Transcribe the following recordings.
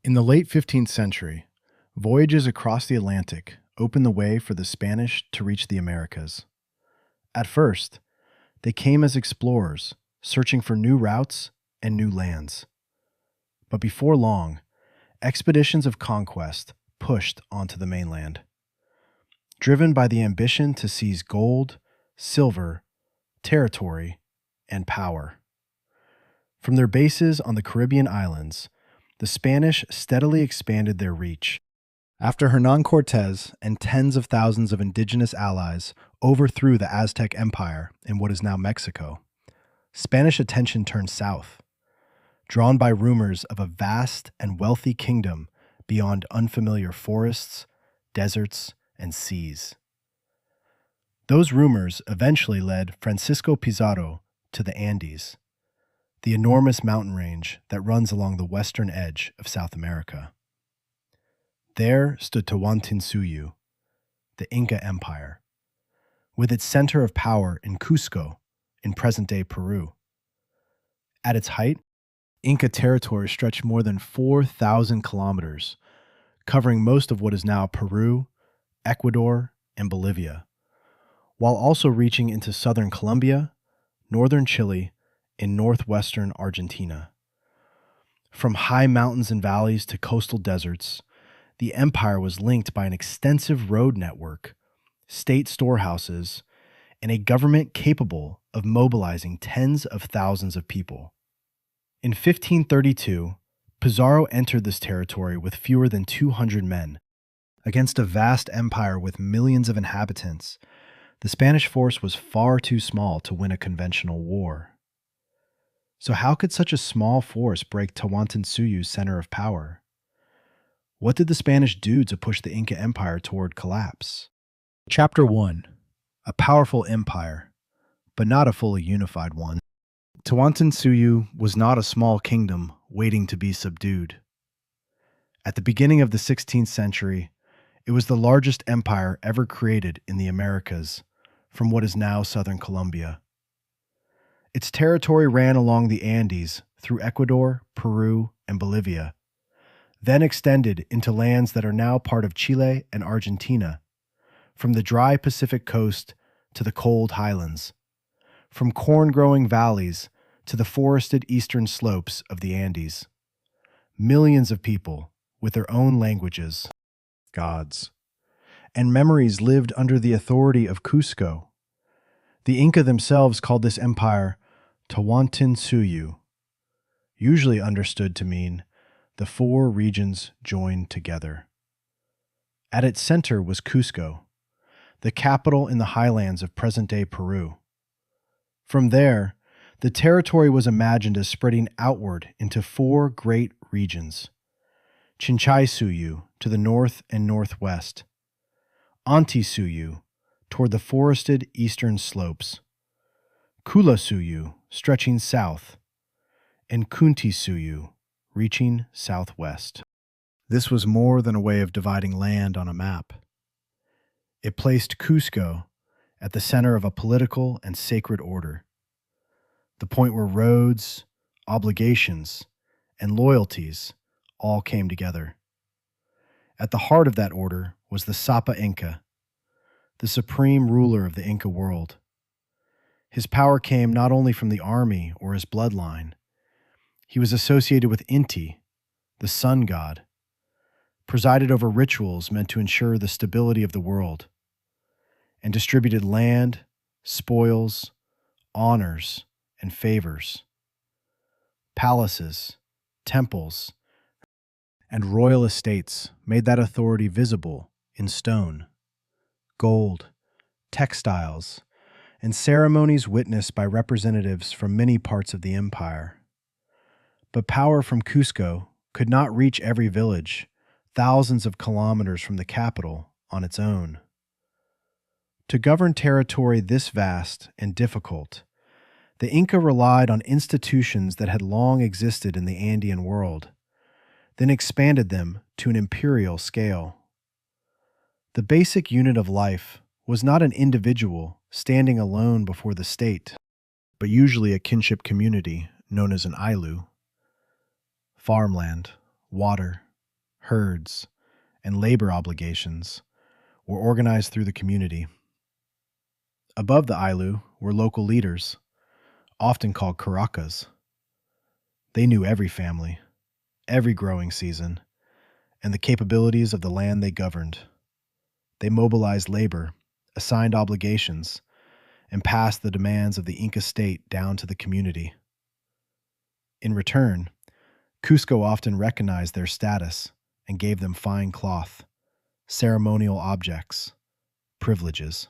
In the late 15th century, voyages across the Atlantic opened the way for the Spanish to reach the Americas. At first, they came as explorers, searching for new routes and new lands. But before long, expeditions of conquest pushed onto the mainland, driven by the ambition to seize gold, silver, territory, and power. From their bases on the Caribbean islands, the Spanish steadily expanded their reach. After Hernán Cortés and tens of thousands of indigenous allies overthrew the Aztec Empire in what is now Mexico, Spanish attention turned south, drawn by rumors of a vast and wealthy kingdom beyond unfamiliar forests, deserts, and seas. Those rumors eventually led Francisco Pizarro to the Andes, the enormous mountain range that runs along the western edge of South America. There stood Tawantinsuyu, the Inca Empire, with its center of power in Cusco, in present-day Peru. At its height, Inca territory stretched more than 4,000 kilometers, covering most of what is now Peru, Ecuador, and Bolivia, while also reaching into southern Colombia, northern Chile, and northwestern Argentina. From high mountains and valleys to coastal deserts, the empire was linked by an extensive road network, state storehouses, and a government capable of mobilizing tens of thousands of people. In 1532, Pizarro entered this territory with fewer than 200 men. Against a vast empire with millions of inhabitants, the Spanish force was far too small to win a conventional war. So how could such a small force break Tawantinsuyu's center of power? What did the Spanish do to push the Inca Empire toward collapse? Chapter 1. A powerful empire, but not a fully unified one. Tawantinsuyu was not a small kingdom waiting to be subdued. At the beginning of the 16th century, it was the largest empire ever created in the Americas, from what is now southern Colombia. Its territory ran along the Andes through Ecuador, Peru, and Bolivia, then extended into lands that are now part of Chile and Argentina, from the dry Pacific coast to the cold highlands, from corn-growing valleys to the forested eastern slopes of the Andes. Millions of people with their own languages, gods, and memories lived under the authority of Cusco. The Inca themselves called this empire Tawantinsuyu, usually understood to mean the four regions joined together. At its center was Cusco, the capital in the highlands of present-day Peru. From there, the territory was imagined as spreading outward into four great regions: Chinchaysuyu to the north and northwest, Antisuyu toward the forested eastern slopes, Kulasuyu stretching south, and Kuntisuyu reaching southwest. This was more than a way of dividing land on a map. It placed Cusco at the center of a political and sacred order, the point where roads, obligations, and loyalties all came together. At the heart of that order was the Sapa Inca, the supreme ruler of the Inca world. His power came not only from the army or his bloodline. He was associated with Inti, the sun god, presided over rituals meant to ensure the stability of the world, and distributed land, spoils, honors, and favors. Palaces, temples, and royal estates made that authority visible in stone, gold, textiles, and ceremonies witnessed by representatives from many parts of the empire. But power from Cusco could not reach every village, thousands of kilometers from the capital, on its own. To govern territory this vast and difficult, the Inca relied on institutions that had long existed in the Andean world, then expanded them to an imperial scale. The basic unit of life was not an individual standing alone before the state, but usually a kinship community known as an ailu. Farmland, water, herds, and labor obligations were organized through the community. Above the Ailu were local leaders, often called Caracas. They knew every family, every growing season, and the capabilities of the land they governed. They mobilized labor, assigned obligations, and passed the demands of the Inca state down to the community. In return, Cusco often recognized their status and gave them fine cloth, ceremonial objects, privileges,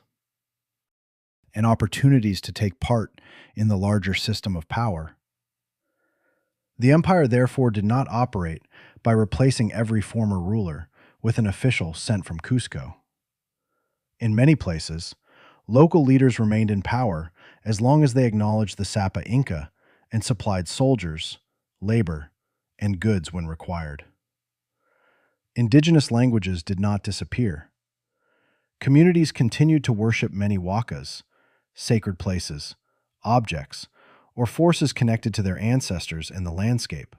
and opportunities to take part in the larger system of power. The empire therefore did not operate by replacing every former ruler with an official sent from Cusco. In many places, local leaders remained in power as long as they acknowledged the Sapa Inca and supplied soldiers, labor, and goods when required. Indigenous languages did not disappear. Communities continued to worship many wakas, sacred places, objects, or forces connected to their ancestors in the landscape.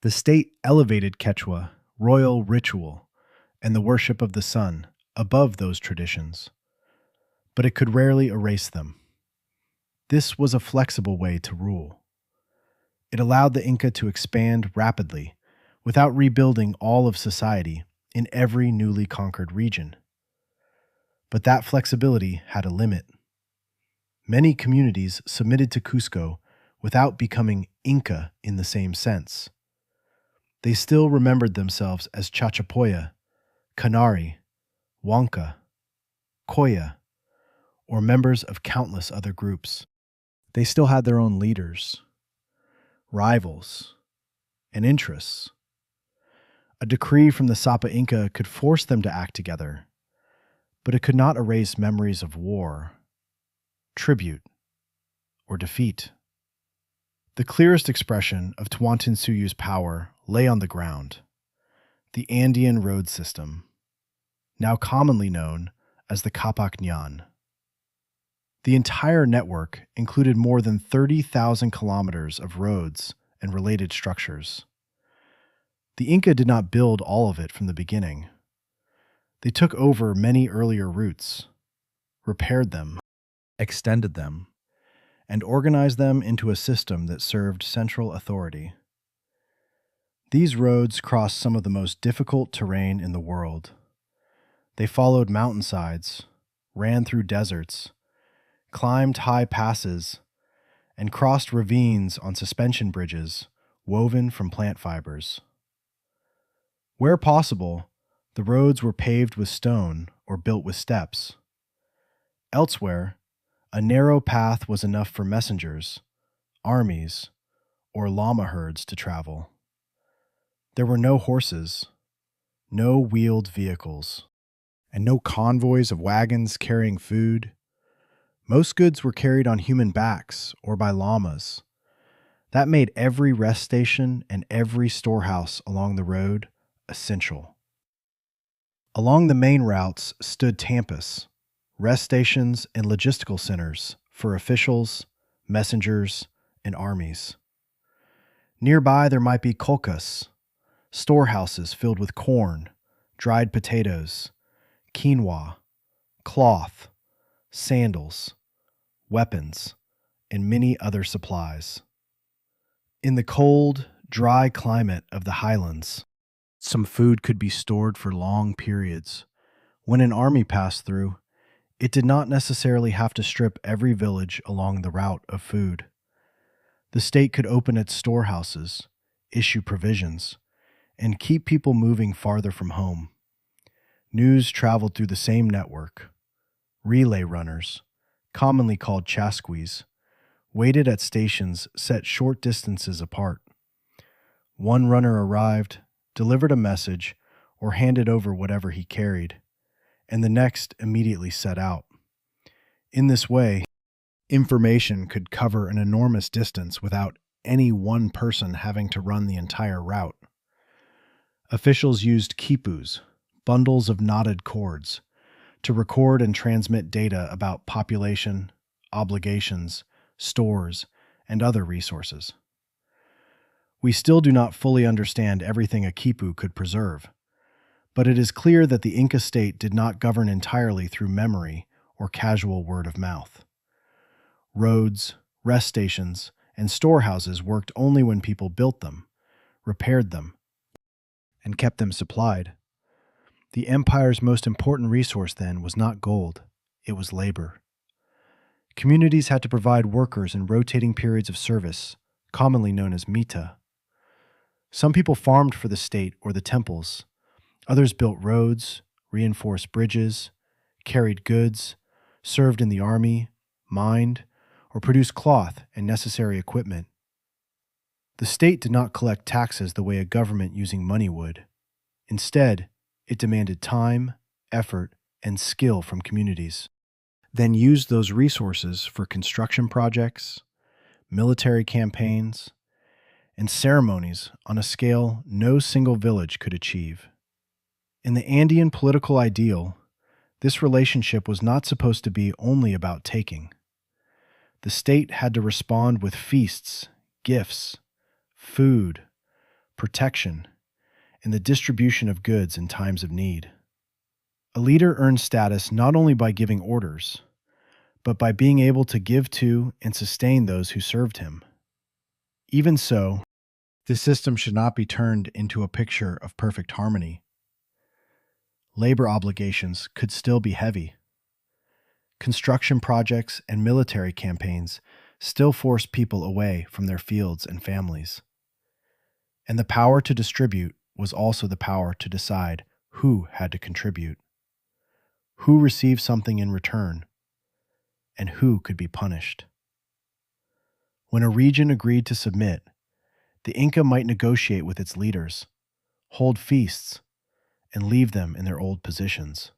The state elevated Quechua, royal ritual, and the worship of the sun above those traditions, but it could rarely erase them. This was a flexible way to rule. It allowed the Inca to expand rapidly without rebuilding all of society in every newly conquered region. But that flexibility had a limit. Many communities submitted to Cusco without becoming Inca in the same sense. They still remembered themselves as Chachapoya, Canari, Huanca, Coya, or members of countless other groups. They still had their own leaders, rivals, and interests. A decree from the Sapa Inca could force them to act together, but it could not erase memories of war, tribute, or defeat. The clearest expression of Tawantinsuyu's power lay on the ground, the Andean road system, now commonly known as the Capac Nyan. The entire network included more than 30,000 kilometers of roads and related structures. The Inca did not build all of it from the beginning. They took over many earlier routes, repaired them, extended them, and organized them into a system that served central authority. These roads crossed some of the most difficult terrain in the world. They followed mountainsides, ran through deserts, climbed high passes, and crossed ravines on suspension bridges woven from plant fibers. Where possible, the roads were paved with stone or built with steps. Elsewhere, a narrow path was enough for messengers, armies, or llama herds to travel. There were no horses, no wheeled vehicles, and no convoys of wagons carrying food. Most goods were carried on human backs or by llamas. That made every rest station and every storehouse along the road essential. Along the main routes stood tampas, rest stations and logistical centers for officials, messengers, and armies. Nearby there might be kolkas, storehouses filled with corn, dried potatoes, quinoa, cloth, sandals, weapons, and many other supplies. In the cold, dry climate of the highlands, some food could be stored for long periods. When an army passed through, it did not necessarily have to strip every village along the route of food. The state could open its storehouses, issue provisions, and keep people moving farther from home. News traveled through the same network. Relay runners, commonly called chasquis, waited at stations set short distances apart. One runner arrived, delivered a message, or handed over whatever he carried, and the next immediately set out. In this way, information could cover an enormous distance without any one person having to run the entire route. Officials used quipus, bundles of knotted cords, to record and transmit data about population, obligations, stores, and other resources. We still do not fully understand everything a quipu could preserve, but it is clear that the Inca state did not govern entirely through memory or casual word of mouth. Roads, rest stations, and storehouses worked only when people built them, repaired them, and kept them supplied. The empire's most important resource then was not gold, it was labor. Communities had to provide workers in rotating periods of service, commonly known as mita. Some people farmed for the state or the temples. Others built roads, reinforced bridges, carried goods, served in the army, mined, or produced cloth and necessary equipment. The state did not collect taxes the way a government using money would. Instead, it demanded time, effort, and skill from communities, then used those resources for construction projects, military campaigns, and ceremonies on a scale no single village could achieve. In the Andean political ideal, this relationship was not supposed to be only about taking. The state had to respond with feasts, gifts, food, protection, and the distribution of goods in times of need. A leader earned status not only by giving orders, but by being able to give to and sustain those who served him. Even so, this system should not be turned into a picture of perfect harmony. Labor obligations could still be heavy. Construction projects and military campaigns still forced people away from their fields and families. And the power to distribute was also the power to decide who had to contribute, who received something in return, and who could be punished. When a region agreed to submit, the Inca might negotiate with its leaders, hold feasts, and leave them in their old positions.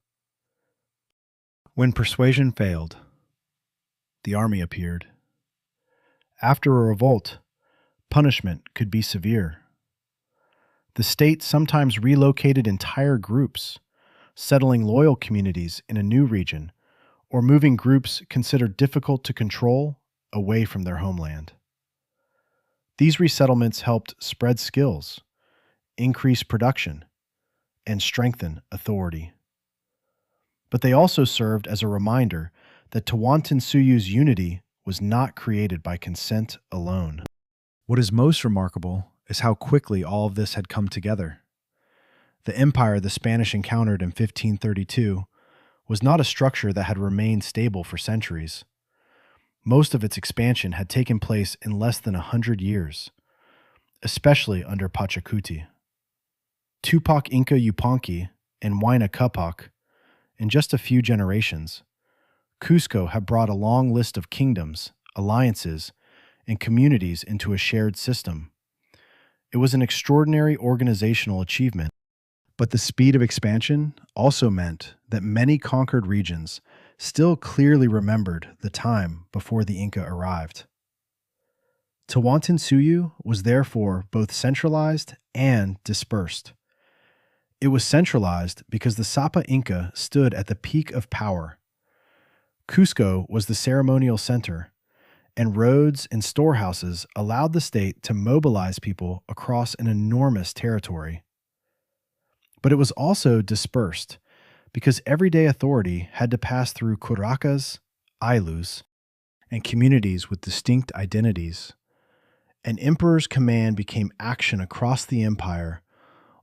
When persuasion failed, the army appeared. After a revolt, punishment could be severe. The state sometimes relocated entire groups, settling loyal communities in a new region, or moving groups considered difficult to control away from their homeland. These resettlements helped spread skills, increase production, and strengthen authority. But they also served as a reminder that Tawantinsuyu's unity was not created by consent alone. What is most remarkable is how quickly all of this had come together. The empire the Spanish encountered in 1532 was not a structure that had remained stable for centuries. Most of its expansion had taken place in less than 100 years, especially under Pachacuti. Tupac Inca Yupanqui and Huayna Capac, in just a few generations, Cusco had brought a long list of kingdoms, alliances, and communities into a shared system. It was an extraordinary organizational achievement, but the speed of expansion also meant that many conquered regions still clearly remembered the time before the Inca arrived. Tawantinsuyu was therefore both centralized and dispersed. It was centralized because the Sapa Inca stood at the peak of power. Cusco was the ceremonial center, and roads and storehouses allowed the state to mobilize people across an enormous territory. But it was also dispersed because everyday authority had to pass through curacas, aylus, and communities with distinct identities. An emperor's command became action across the empire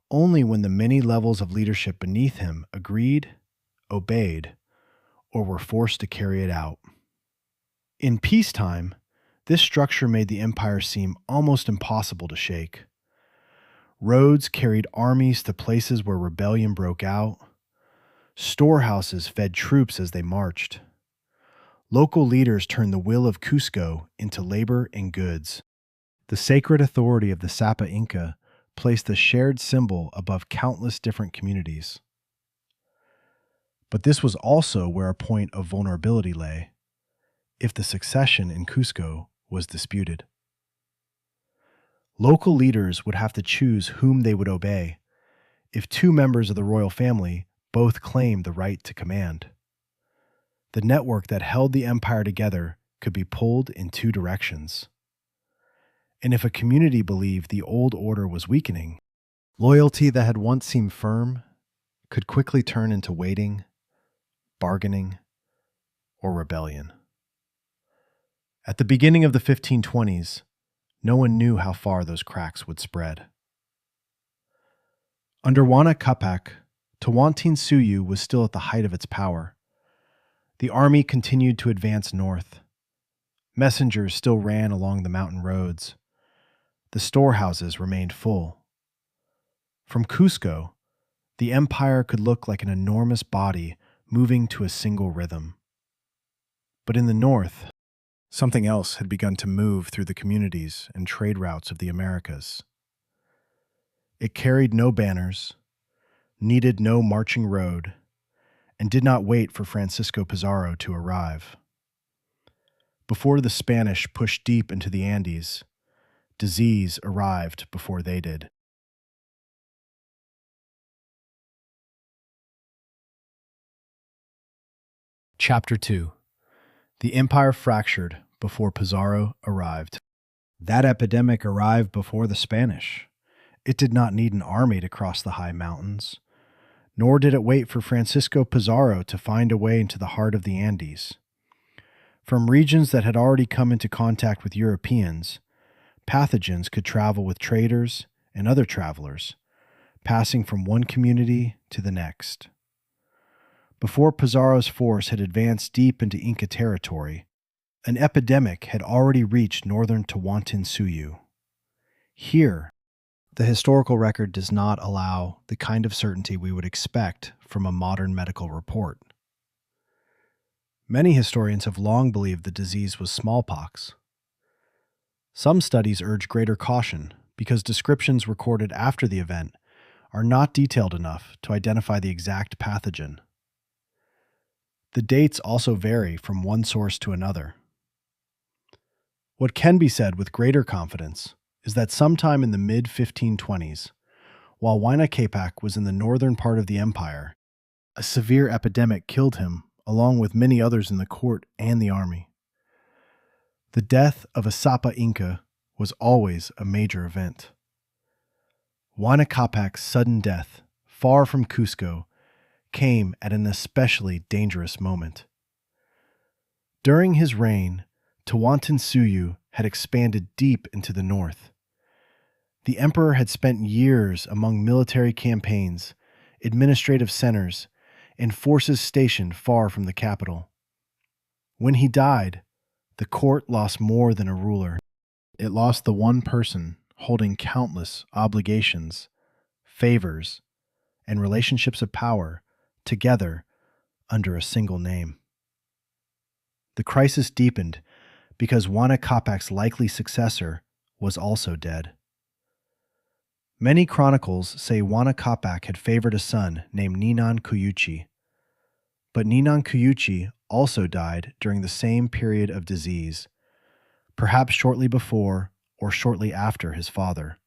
only when the many levels of leadership beneath him agreed, obeyed, or were forced to carry it out. In peacetime, this structure made the empire seem almost impossible to shake. Roads carried armies to places where rebellion broke out. Storehouses fed troops as they marched. Local leaders turned the will of Cusco into labor and goods. The sacred authority of the Sapa Inca placed the shared symbol above countless different communities. But this was also where a point of vulnerability lay, if the succession in Cusco was disputed. Local leaders would have to choose whom they would obey if two members of the royal family both claimed the right to command. The network that held the empire together could be pulled in two directions. And if a community believed the old order was weakening, loyalty that had once seemed firm could quickly turn into waiting, bargaining, or rebellion. At the beginning of the 1520s, no one knew how far those cracks would spread. Under Huayna Capac, Tawantinsuyu was still at the height of its power. The army continued to advance north. Messengers still ran along the mountain roads. The storehouses remained full. From Cusco, the empire could look like an enormous body moving to a single rhythm. But in the north, something else had begun to move through the communities and trade routes of the Americas. It carried no banners, needed no marching road, and did not wait for Francisco Pizarro to arrive. Before the Spanish pushed deep into the Andes, disease arrived before they did. Chapter 2. The empire fractured before Pizarro arrived. That epidemic arrived before the Spanish. It did not need an army to cross the high mountains, nor did it wait for Francisco Pizarro to find a way into the heart of the Andes. From regions that had already come into contact with Europeans, pathogens could travel with traders and other travelers, passing from one community to the next. Before Pizarro's force had advanced deep into Inca territory, an epidemic had already reached northern Tawantinsuyu. Here, the historical record does not allow the kind of certainty we would expect from a modern medical report. Many historians have long believed the disease was smallpox. Some studies urge greater caution because descriptions recorded after the event are not detailed enough to identify the exact pathogen. The dates also vary from one source to another. What can be said with greater confidence is that sometime in the mid-1520s, while Huayna Capac was in the northern part of the empire, a severe epidemic killed him along with many others in the court and the army. The death of a Sapa Inca was always a major event. Huayna Capac's sudden death, far from Cusco, came at an especially dangerous moment. During his reign, Tawantinsuyu had expanded deep into the north. The emperor had spent years among military campaigns, administrative centers, and forces stationed far from the capital. When he died, the court lost more than a ruler. It lost the one person holding countless obligations, favors, and relationships of power together under a single name. The crisis deepened because Huayna Capac's likely successor was also dead. Many chronicles say Huayna Capac had favored a son named Ninan Cuyuchi, but Ninan Cuyuchi also died during the same period of disease, perhaps shortly before or shortly after his father.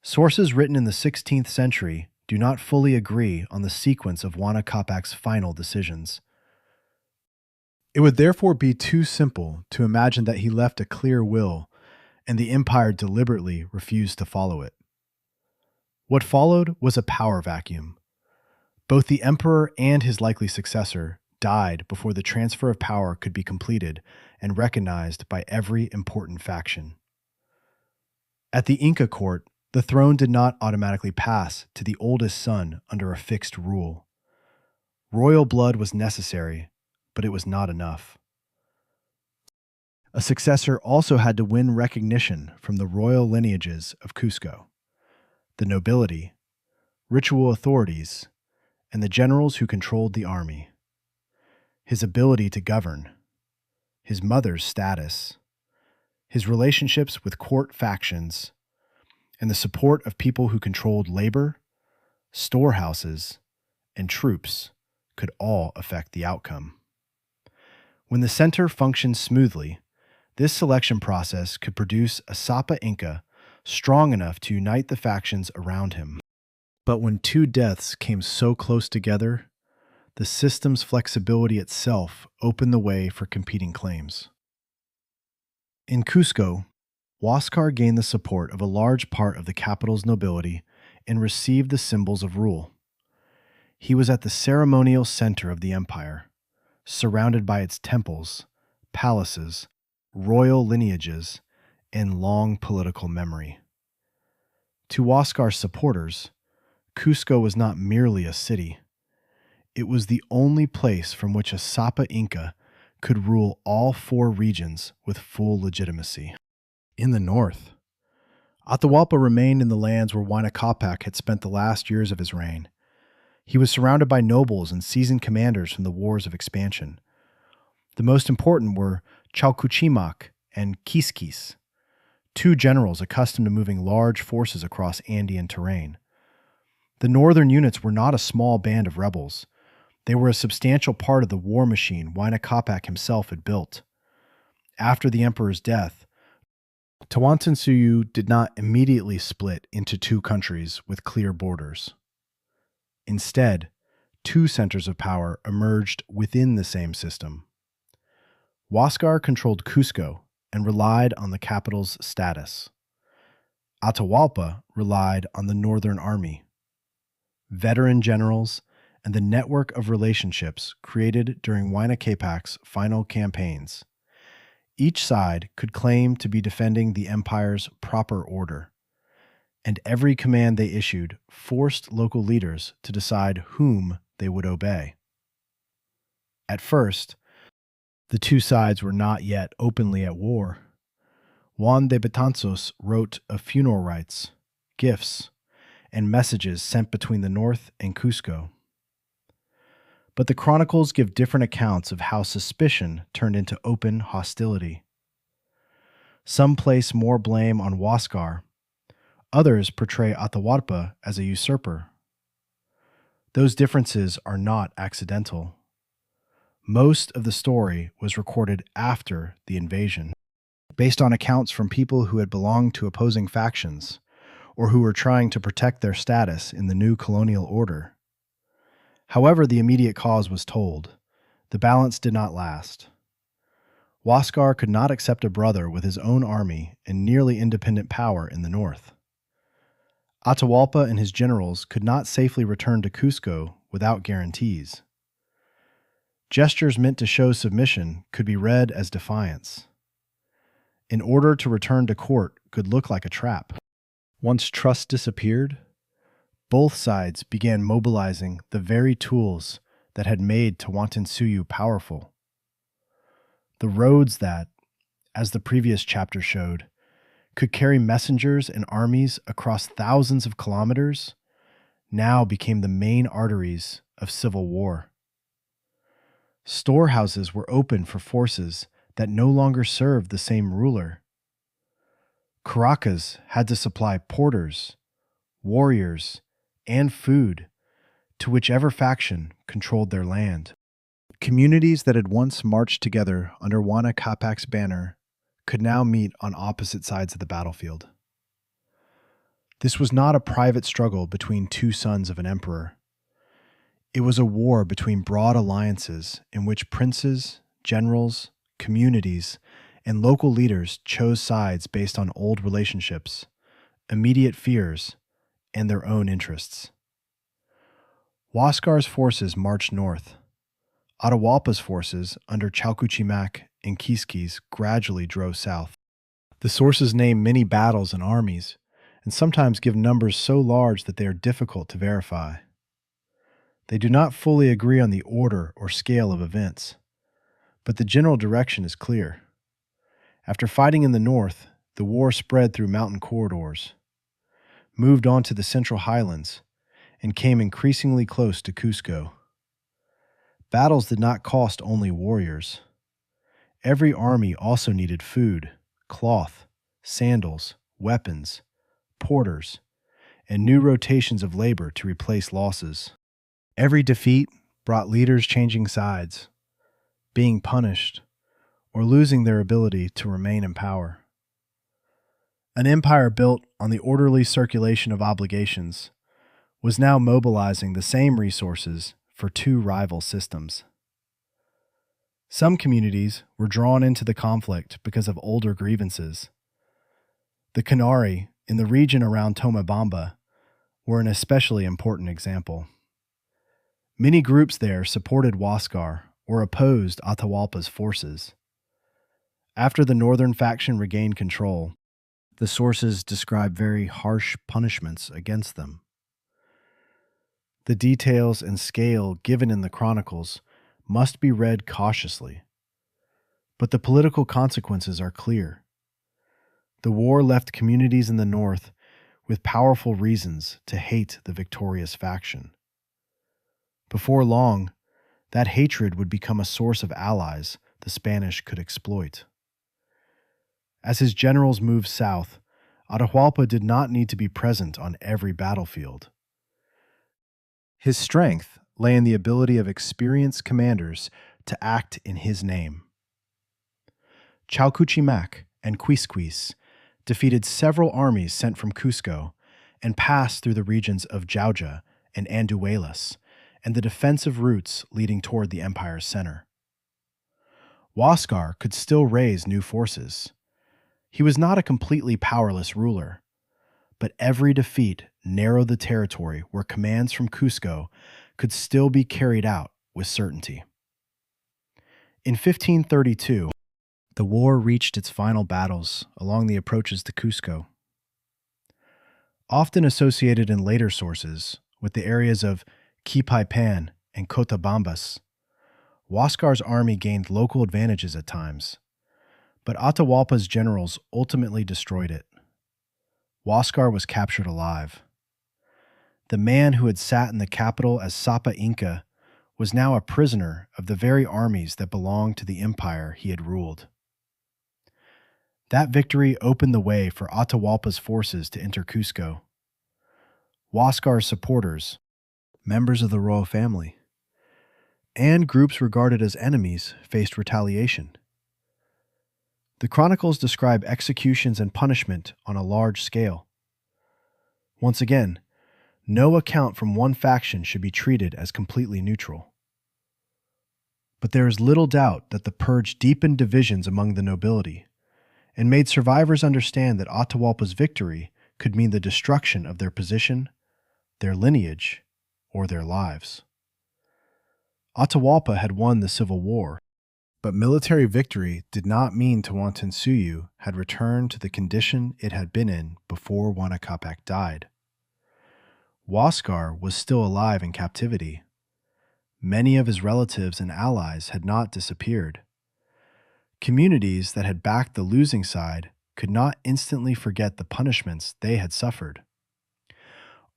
Sources written in the 16th century do not fully agree on the sequence of Huayna Capac's final decisions. It would therefore be too simple to imagine that he left a clear will and the empire deliberately refused to follow it. What followed was a power vacuum. Both the emperor and his likely successor died before the transfer of power could be completed and recognized by every important faction. At the Inca court, the throne did not automatically pass to the oldest son under a fixed rule. Royal blood was necessary, but it was not enough. A successor also had to win recognition from the royal lineages of Cusco, the nobility, ritual authorities, and the generals who controlled the army. His ability to govern, his mother's status, his relationships with court factions, and the support of people who controlled labor, storehouses, and troops could all affect the outcome. When the center functioned smoothly, this selection process could produce a Sapa Inca strong enough to unite the factions around him. But when two deaths came so close together, the system's flexibility itself opened the way for competing claims. In Cusco, Huascar gained the support of a large part of the capital's nobility and received the symbols of rule. He was at the ceremonial center of the empire, surrounded by its temples, palaces, royal lineages, and long political memory. To Huascar's supporters, Cusco was not merely a city. It was the only place from which a Sapa Inca could rule all 4 regions with full legitimacy. In the north, Atahualpa remained in the lands where Huayna Capac had spent the last years of his reign. He was surrounded by nobles and seasoned commanders from the wars of expansion. The most important were Chalcuchimac and Quisquis, 2 generals accustomed to moving large forces across Andean terrain. The northern units were not a small band of rebels. They were a substantial part of the war machine Huayna Capac himself had built. After the emperor's death, Tawantinsuyu did not immediately split into 2 countries with clear borders. Instead, 2 centers of power emerged within the same system. Huascar controlled Cusco and relied on the capital's status. Atahualpa relied on the Northern Army. Veteran generals and the network of relationships created during Huayna Capac's final campaigns. Each side could claim to be defending the empire's proper order, and every command they issued forced local leaders to decide whom they would obey. At first, the 2 sides were not yet openly at war. Juan de Betanzos wrote of funeral rites, gifts, and messages sent between the north and Cusco. But the chronicles give different accounts of how suspicion turned into open hostility. Some place more blame on Huascar. Others portray Atahualpa as a usurper. Those differences are not accidental. Most of the story was recorded after the invasion, based on accounts from people who had belonged to opposing factions or who were trying to protect their status in the new colonial order. However the immediate cause was told, the balance did not last. Huascar could not accept a brother with his own army and nearly independent power in the north. Atahualpa and his generals could not safely return to Cusco without guarantees. Gestures meant to show submission could be read as defiance. An order to return to court could look like a trap. Once trust disappeared, both sides began mobilizing the very tools that had made Tawantinsuyu powerful. The roads that, as the previous chapter showed, could carry messengers and armies across thousands of kilometers, now became the main arteries of civil war. Storehouses were open for forces that no longer served the same ruler. Caracas had to supply porters, warriors, and food to whichever faction controlled their land. Communities that had once marched together under Huayna Capac's banner could now meet on opposite sides of the battlefield. This was not a private struggle between 2 sons of an emperor. It was a war between broad alliances in which princes, generals, communities, and local leaders chose sides based on old relationships, immediate fears, and their own interests. Huascar's forces marched north. Atahualpa's forces under Chalcuchimac and Quisquis gradually drove south. The sources name many battles and armies, and sometimes give numbers so large that they are difficult to verify. They do not fully agree on the order or scale of events, but the general direction is clear. After fighting in the north, the war spread through mountain corridors, moved on to the central highlands, and came increasingly close to Cusco. Battles did not cost only warriors. Every army also needed food, cloth, sandals, weapons, porters, and new rotations of labor to replace losses. Every defeat brought leaders changing sides, being punished, or losing their ability to remain in power. An empire built on the orderly circulation of obligations was now mobilizing the same resources for 2 rival systems. Some communities were drawn into the conflict because of older grievances. The Canari, in the region around Tomabamba, were an especially important example. Many groups there supported Huascar or opposed Atahualpa's forces. After the northern faction regained control, the sources describe very harsh punishments against them. The details and scale given in the chronicles must be read cautiously, but the political consequences are clear. The war left communities in the north with powerful reasons to hate the victorious faction. Before long, that hatred would become a source of allies the Spanish could exploit. As his generals moved south, Atahualpa did not need to be present on every battlefield. His strength lay in the ability of experienced commanders to act in his name. Chalcuchimac and Quisquis defeated several armies sent from Cusco and passed through the regions of Jauja and Anduelas and the defensive routes leading toward the empire's center. Huascar could still raise new forces. He was not a completely powerless ruler, but every defeat narrowed the territory where commands from Cusco could still be carried out with certainty. In 1532, the war reached its final battles along the approaches to Cusco. Often associated in later sources with the areas of Quipaipan and Cotabambas, Huascar's army gained local advantages at times, but Atahualpa's generals ultimately destroyed it. Huascar was captured alive. The man who had sat in the capital as Sapa Inca was now a prisoner of the very armies that belonged to the empire he had ruled. That victory opened the way for Atahualpa's forces to enter Cusco. Huascar's supporters, members of the royal family, and groups regarded as enemies faced retaliation. The chronicles describe executions and punishment on a large scale. Once again, no account from one faction should be treated as completely neutral. But there is little doubt that the purge deepened divisions among the nobility and made survivors understand that Atahualpa's victory could mean the destruction of their position, their lineage, or their lives. Atahualpa had won the Civil War, but military victory did not mean Tawantinsuyu had returned to the condition it had been in before Huayna Capac died. Huascar was still alive in captivity. Many of his relatives and allies had not disappeared. Communities that had backed the losing side could not instantly forget the punishments they had suffered.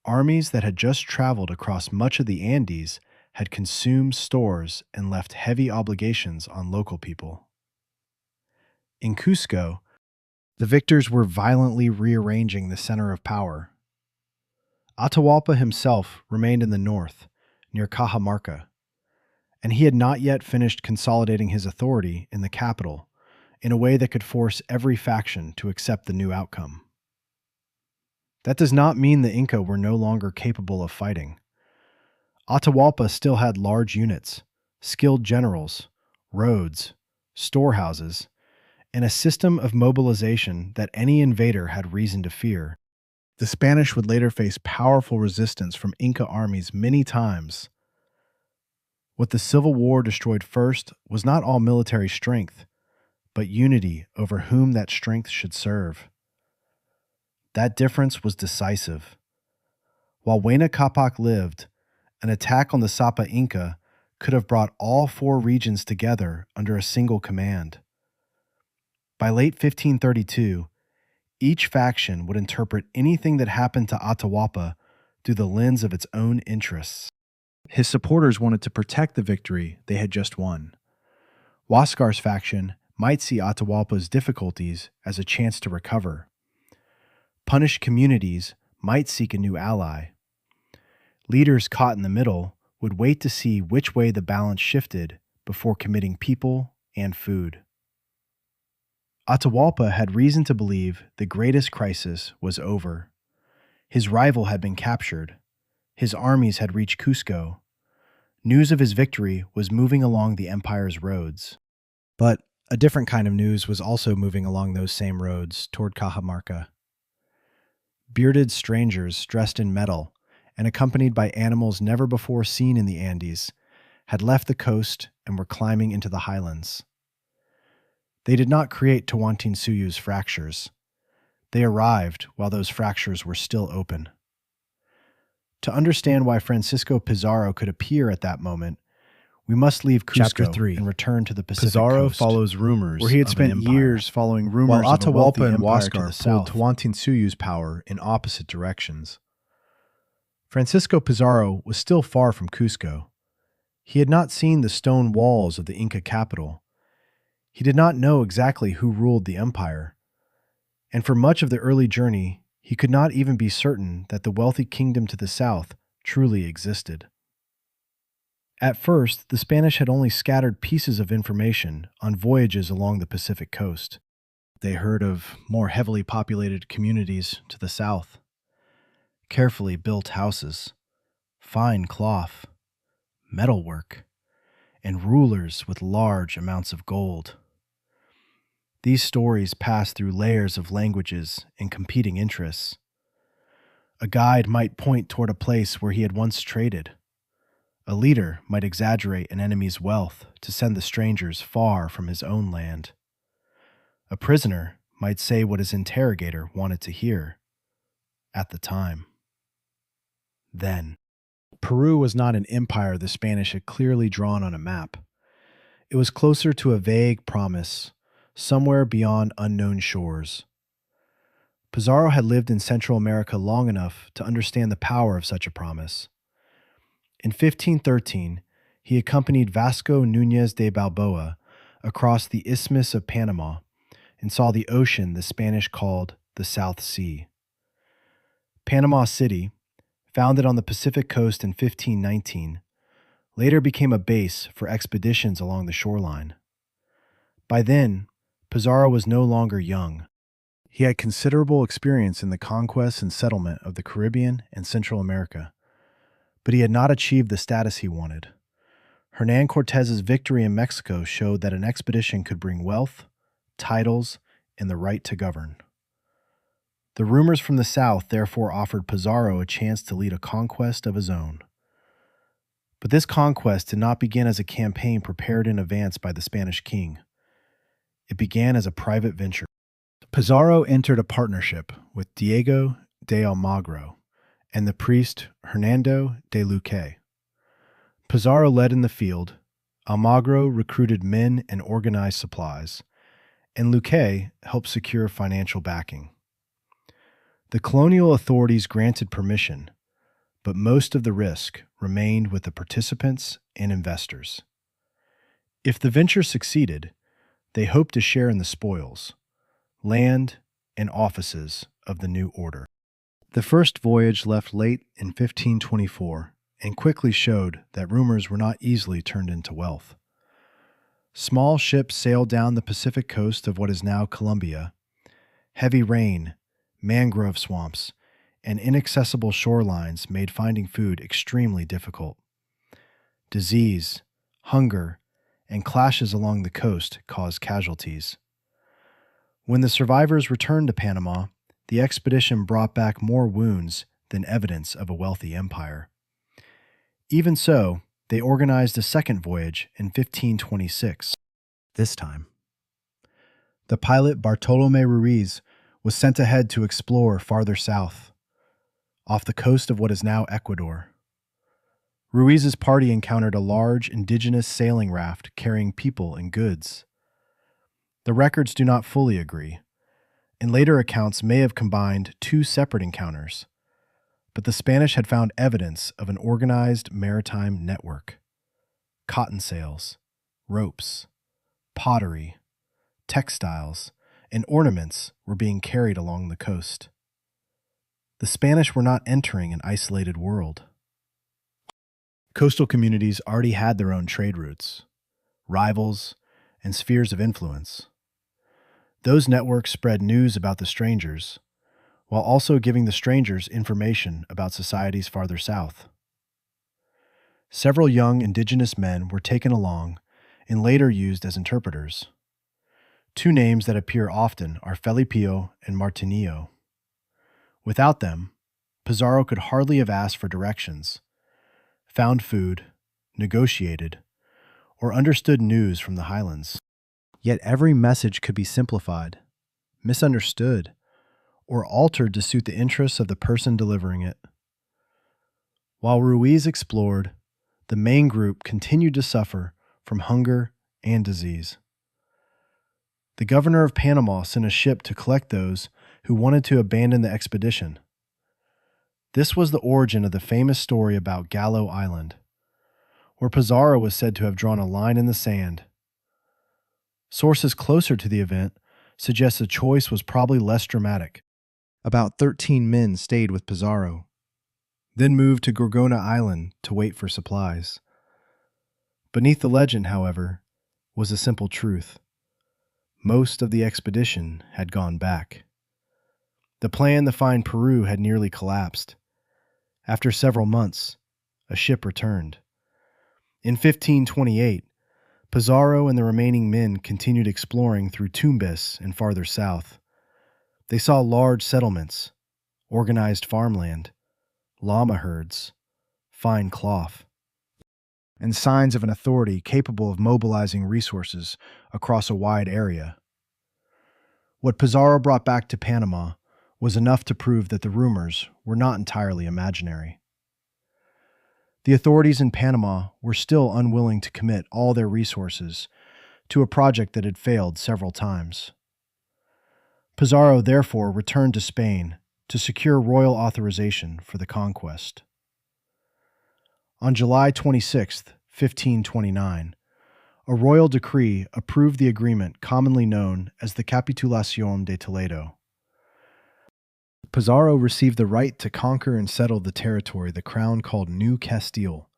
Armies that had just traveled across much of the Andes had consumed stores and left heavy obligations on local people. In Cusco, the victors were violently rearranging the center of power. Atahualpa himself remained in the north, near Cajamarca, and he had not yet finished consolidating his authority in the capital in a way that could force every faction to accept the new outcome. That does not mean the Inca were no longer capable of fighting. Atahualpa still had large units, skilled generals, roads, storehouses, and a system of mobilization that any invader had reason to fear. The Spanish would later face powerful resistance from Inca armies many times. What the Civil War destroyed first was not all military strength, but unity over whom that strength should serve. That difference was decisive. While Huayna Capac lived, an attack on the Sapa Inca could have brought all four regions together under a single command. By late 1532, each faction would interpret anything that happened to Atahualpa through the lens of its own interests. His supporters wanted to protect the victory they had just won. Huascar's faction might see Atahualpa's difficulties as a chance to recover. Punished communities might seek a new ally. Leaders caught in the middle would wait to see which way the balance shifted before committing people and food. Atahualpa had reason to believe the greatest crisis was over. His rival had been captured. His armies had reached Cusco. News of his victory was moving along the empire's roads. But a different kind of news was also moving along those same roads toward Cajamarca. Bearded strangers dressed in metal and accompanied by animals never before seen in the Andes had left the coast and were climbing into the highlands. They did not create Tawantinsuyu's fractures. They arrived while those fractures were still open. To understand why Francisco Pizarro could appear at that moment, we must leave Cusco Chapter 3. and return to the Pacific Pizarro coast, follows rumors where he had of spent an empire, years following rumors while of a wealthy Atahualpa and empire to the Huascar pulled south. Tawantinsuyu's power in opposite directions. Francisco Pizarro was still far from Cusco. He had not seen the stone walls of the Inca capital. He did not know exactly who ruled the empire. And for much of the early journey, he could not even be certain that the wealthy kingdom to the south truly existed. At first, the Spanish had only scattered pieces of information on voyages along the Pacific coast. They heard of more heavily populated communities to the south, carefully built houses, fine cloth, metalwork, and rulers with large amounts of gold. These stories passed through layers of languages and competing interests. A guide might point toward a place where he had once traded. A leader might exaggerate an enemy's wealth to send the strangers far from his own land. A prisoner might say what his interrogator wanted to hear at the time. Then, Peru was not an empire the Spanish had clearly drawn on a map. It was closer to a vague promise, somewhere beyond unknown shores. Pizarro had lived in Central America long enough to understand the power of such a promise. In 1513, he accompanied Vasco Núñez de Balboa across the Isthmus of Panama and saw the ocean the Spanish called the South Sea. Panama City, founded on the Pacific coast in 1519, later became a base for expeditions along the shoreline. By then, Pizarro was no longer young. He had considerable experience in the conquest and settlement of the Caribbean and Central America, but he had not achieved the status he wanted. Hernán Cortés's victory in Mexico showed that an expedition could bring wealth, titles, and the right to govern. The rumors from the south therefore offered Pizarro a chance to lead a conquest of his own. But this conquest did not begin as a campaign prepared in advance by the Spanish king. It began as a private venture. Pizarro entered a partnership with Diego de Almagro and the priest Hernando de Luque. Pizarro led in the field, Almagro recruited men and organized supplies, and Luque helped secure financial backing. The colonial authorities granted permission, but most of the risk remained with the participants and investors. If the venture succeeded, they hoped to share in the spoils, land, and offices of the new order. The first voyage left late in 1524 and quickly showed that rumors were not easily turned into wealth. Small ships sailed down the Pacific coast of what is now Colombia. Heavy rain, mangrove swamps, and inaccessible shorelines made finding food extremely difficult. Disease, hunger, and clashes along the coast caused casualties. When the survivors returned to Panama, the expedition brought back more wounds than evidence of a wealthy empire. Even so, they organized a second voyage in 1526. This time, the pilot Bartolomé Ruiz was sent ahead to explore farther south, off the coast of what is now Ecuador. Ruiz's party encountered a large indigenous sailing raft carrying people and goods. The records do not fully agree, and later accounts may have combined two separate encounters, but the Spanish had found evidence of an organized maritime network. Cotton sails, ropes, pottery, textiles, and ornaments were being carried along the coast. The Spanish were not entering an isolated world. Coastal communities already had their own trade routes, rivals, and spheres of influence. Those networks spread news about the strangers, while also giving the strangers information about societies farther south. Several young indigenous men were taken along and later used as interpreters. Two names that appear often are Felipio and Martinillo. Without them, Pizarro could hardly have asked for directions, found food, negotiated, or understood news from the highlands. Yet every message could be simplified, misunderstood, or altered to suit the interests of the person delivering it. While Ruiz explored, the main group continued to suffer from hunger and disease. The governor of Panama sent a ship to collect those who wanted to abandon the expedition. This was the origin of the famous story about Gallo Island, where Pizarro was said to have drawn a line in the sand. Sources closer to the event suggest the choice was probably less dramatic. About 13 men stayed with Pizarro, then moved to Gorgona Island to wait for supplies. Beneath the legend, however, was a simple truth. Most of the expedition had gone back. The plan to find Peru had nearly collapsed. After several months, a ship returned. In 1528, Pizarro and the remaining men continued exploring through Tumbes and farther south. They saw large settlements, organized farmland, llama herds, fine cloth, and signs of an authority capable of mobilizing resources across a wide area. What Pizarro brought back to Panama was enough to prove that the rumors were not entirely imaginary. The authorities in Panama were still unwilling to commit all their resources to a project that had failed several times. Pizarro therefore returned to Spain to secure royal authorization for the conquest. On July 26, 1529, a royal decree approved the agreement commonly known as the Capitulación de Toledo. Pizarro received the right to conquer and settle the territory the crown called New Castile,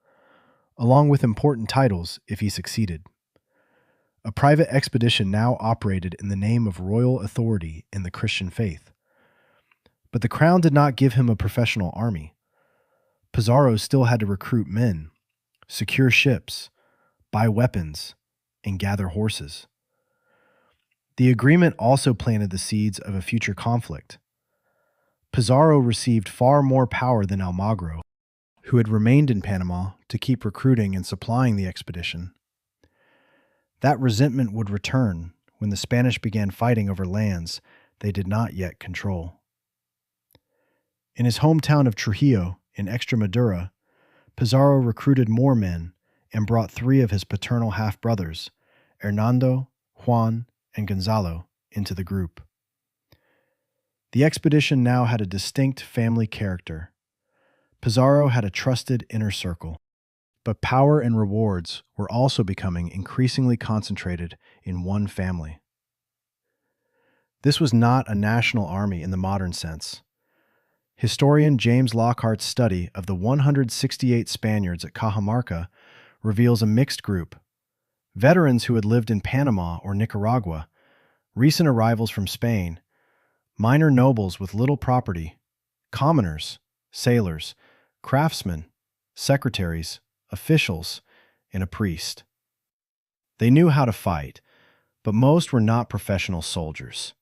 along with important titles if he succeeded. A private expedition now operated in the name of royal authority in the Christian faith. But the crown did not give him a professional army. Pizarro still had to recruit men, secure ships, buy weapons, and gather horses. The agreement also planted the seeds of a future conflict. Pizarro received far more power than Almagro, who had remained in Panama to keep recruiting and supplying the expedition. That resentment would return when the Spanish began fighting over lands they did not yet control. In his hometown of Trujillo in Extremadura, Pizarro recruited more men and brought 3 of his paternal half-brothers, Hernando, Juan, and Gonzalo, into the group. The expedition now had a distinct family character. Pizarro had a trusted inner circle, but power and rewards were also becoming increasingly concentrated in one family. This was not a national army in the modern sense. Historian James Lockhart's study of the 168 Spaniards at Cajamarca reveals a mixed group: veterans who had lived in Panama or Nicaragua, recent arrivals from Spain, minor nobles with little property, commoners, sailors, craftsmen, secretaries, officials, and a priest. They knew how to fight, but most were not professional soldiers.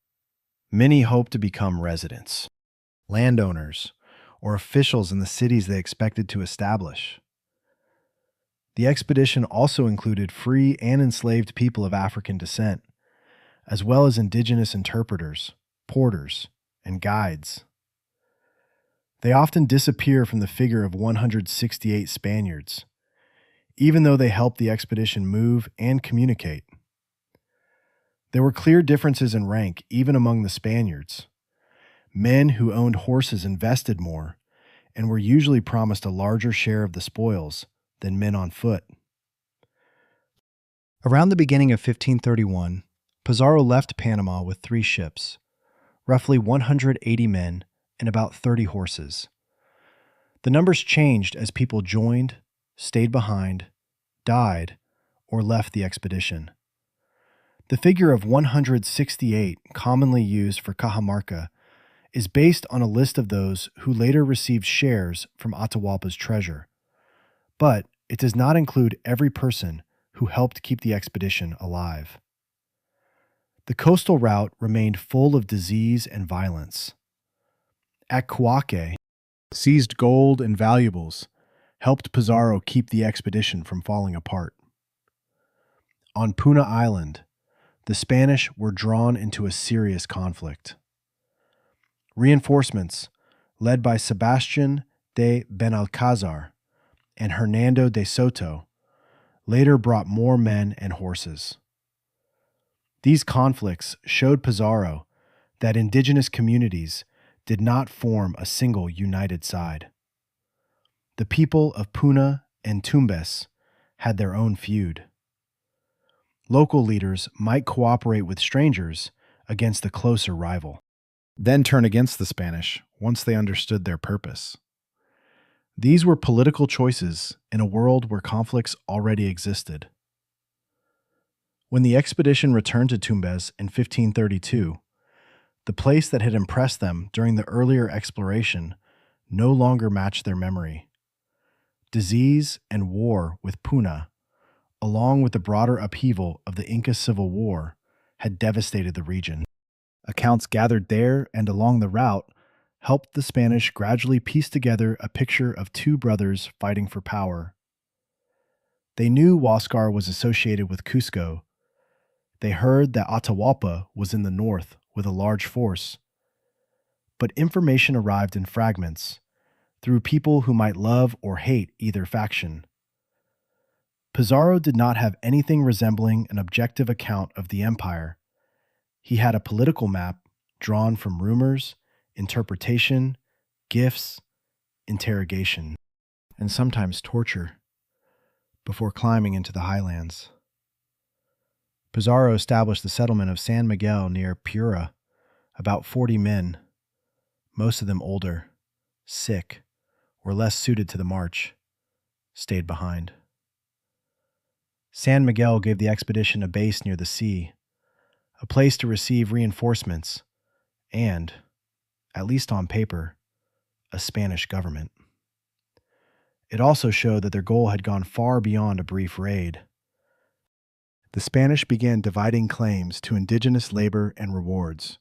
Many hoped to become residents, landowners, or officials in the cities they expected to establish. The expedition also included free and enslaved people of African descent, as well as indigenous interpreters, porters, and guides. They often disappear from the figure of 168 Spaniards, even though they helped the expedition move and communicate. There were clear differences in rank even among the Spaniards. Men who owned horses invested more and were usually promised a larger share of the spoils than men on foot. Around the beginning of 1531, Pizarro left Panama with 3 ships, roughly 180 men, and about 30 horses. The numbers changed as people joined, stayed behind, died, or left the expedition. The figure of 168, commonly used for Cajamarca, is based on a list of those who later received shares from Atahualpa's treasure, but it does not include every person who helped keep the expedition alive. The coastal route remained full of disease and violence. at Cajamarca, seized gold and valuables, helped Pizarro keep the expedition from falling apart. On Puna Island, the Spanish were drawn into a serious conflict. Reinforcements, led by Sebastian de Benalcázar and Hernando de Soto, later brought more men and horses. These conflicts showed Pizarro that indigenous communities did not form a single united side. The people of Puna and Tumbes had their own feud. Local leaders might cooperate with strangers against a closer rival, then turn against the Spanish once they understood their purpose. These were political choices in a world where conflicts already existed. When the expedition returned to Tumbes in 1532, the place that had impressed them during the earlier exploration no longer matched their memory. Disease and war with Puna, along with the broader upheaval of the Inca Civil War, had devastated the region. Accounts gathered there and along the route helped the Spanish gradually piece together a picture of two brothers fighting for power. They knew Huascar was associated with Cusco. They heard that Atahualpa was in the north with a large force. But information arrived in fragments, through people who might love or hate either faction. Pizarro did not have anything resembling an objective account of the empire. He had a political map drawn from rumors, interpretation, gifts, interrogation, and sometimes torture, before climbing into the highlands. Pizarro established the settlement of San Miguel near Piura. About 40 men, most of them older, sick, or less suited to the march, stayed behind. San Miguel gave the expedition a base near the sea, a place to receive reinforcements, and, at least on paper, a Spanish government. It also showed that their goal had gone far beyond a brief raid. The Spanish began dividing claims to indigenous labor and rewards,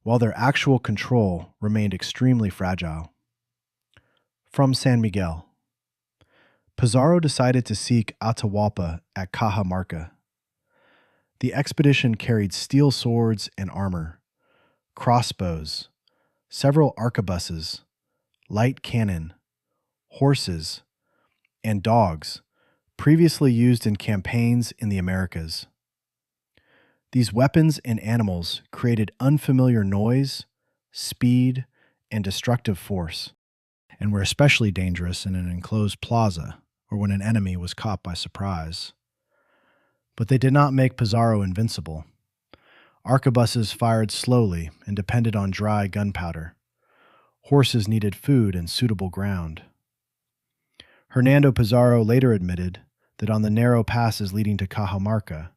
while their actual control remained extremely fragile. From San Miguel, Pizarro decided to seek Atahualpa at Cajamarca. The expedition carried steel swords and armor, crossbows, several arquebuses, light cannon, horses, and dogs previously used in campaigns in the Americas. These weapons and animals created unfamiliar noise, speed, and destructive force, and were especially dangerous in an enclosed plaza or when an enemy was caught by surprise. But they did not make Pizarro invincible. Arquebuses fired slowly and depended on dry gunpowder. Horses needed food and suitable ground. Hernando Pizarro later admitted that on the narrow passes leading to Cajamarca,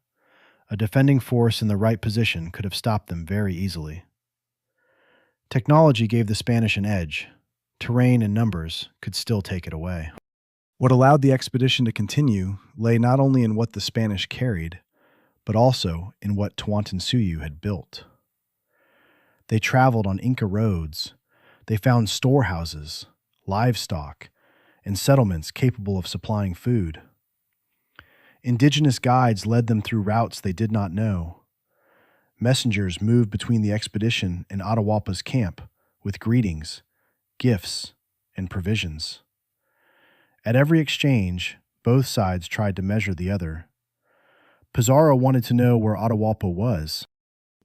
a defending force in the right position could have stopped them very easily. Technology gave the Spanish an edge. Terrain and numbers could still take it away. What allowed the expedition to continue lay not only in what the Spanish carried, but also in what Tawantinsuyu had built. They traveled on Inca roads. They found storehouses, livestock, and settlements capable of supplying food. Indigenous guides led them through routes they did not know. Messengers moved between the expedition and Atahualpa's camp with greetings, gifts, and provisions. At every exchange, both sides tried to measure the other. Pizarro wanted to know where Atahualpa was,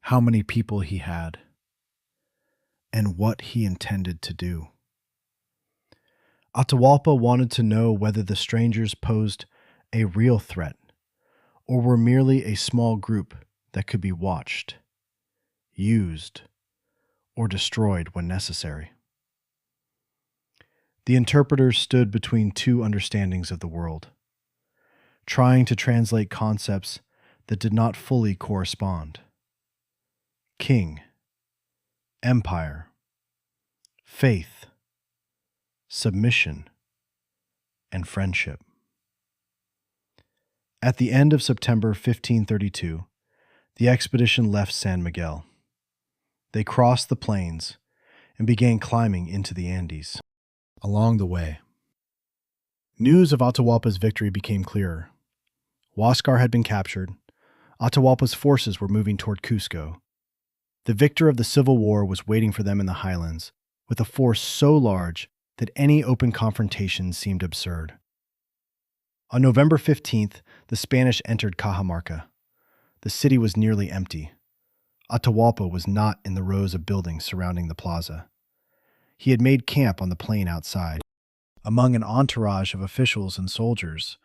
how many people he had, and what he intended to do. Atahualpa wanted to know whether the strangers posed a real threat or were merely a small group that could be watched, used, or destroyed when necessary. The interpreters stood between two understandings of the world, trying to translate concepts that did not fully correspond. King, empire, faith, submission, and friendship. At the end of September 1532, the expedition left San Miguel. They crossed the plains and began climbing into the Andes. Along the way, News of Atahualpa's victory became clearer. Huascar had been captured. Atahualpa's forces were moving toward Cusco. The victor of the Civil War was waiting for them in the highlands, with a force so large that any open confrontation seemed absurd. On November 15th, the Spanish entered Cajamarca. The city was nearly empty. Atahualpa was not in the rows of buildings surrounding the plaza. He had made camp on the plain outside, among an entourage of officials and soldiers